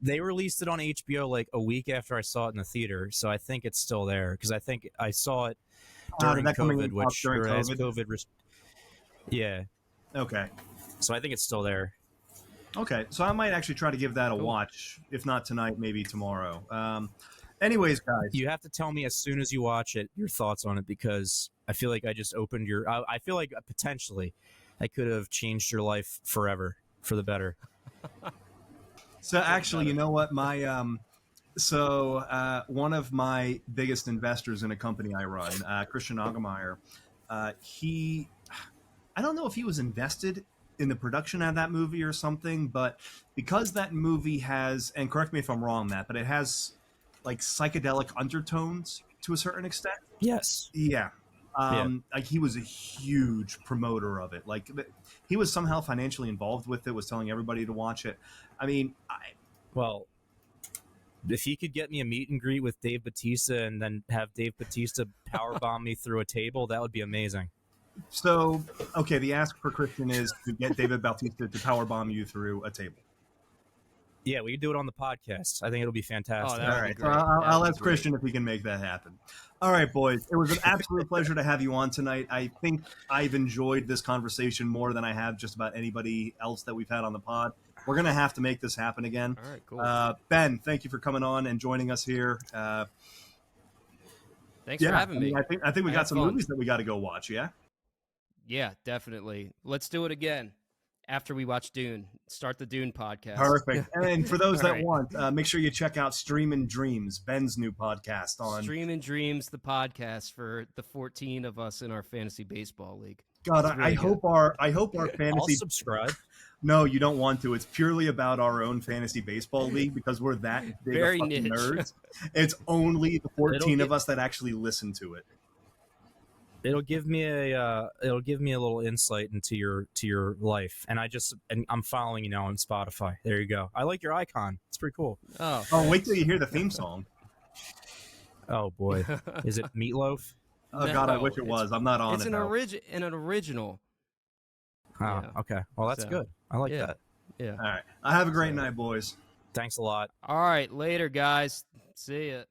They released it on HBO like a week after I saw it in the theater, so I think it's still there because I think I saw it during COVID, yeah. Okay. So I think it's still there. Okay, so I might actually try to give that a watch. If not tonight, maybe tomorrow. Anyways, guys, you have to tell me as soon as you watch it your thoughts on it because I feel like I just opened your. I feel like potentially I could have changed your life forever for the better. So actually, you know what? One of my biggest investors in a company I run, Christian Augemeyer, I don't know if he was invested in the production of that movie or something, but because that movie has, and correct me if I'm wrong, Matt, but it has like psychedelic undertones to a certain extent. Yes. Yeah. Like he was a huge promoter of it. Like he was somehow financially involved with it, was telling everybody to watch it. I mean, well, if he could get me a meet and greet with Dave Bautista and then have Dave Bautista powerbomb me through a table, that would be amazing. So, okay, the ask for Christian is to get David Bautista to powerbomb you through a table. Yeah, we can do it on the podcast. I think it'll be fantastic. All right, so I'll ask Christian if he can make that happen. All right, boys, it was an absolute pleasure to have you on tonight. I think I've enjoyed this conversation more than I have just about anybody else that we've had on the pod. We're going to have to make this happen again. All right, cool. Ben, thank you for coming on and joining us here. Thanks for having me. I think we got some movies that we got to go watch, yeah? Yeah, definitely. Let's do it again after we watch Dune. Start the Dune podcast. Perfect. And for those that want, make sure you check out Streamin' Dreams, Ben's new podcast on Streamin' Dreams, the podcast for the 14 of us in our fantasy baseball league. God, I hope our fantasy. I'll subscribe. No, you don't want to. It's purely about our own fantasy baseball league because we're that big Very of fucking niche. nerds. It's only the 14 of us that actually listen to it. It'll give me a little insight into your life, and I'm following you now on Spotify. There you go. I like your icon. It's pretty cool. Oh, wait till you hear the theme song. Oh boy, is it Meatloaf? Oh God, I wish it was. I'm not on it. It's an original. Oh, yeah. Okay. Well, that's good. I like that. Yeah. All right. I have a great night, boys. Thanks a lot. All right, later, guys. See ya.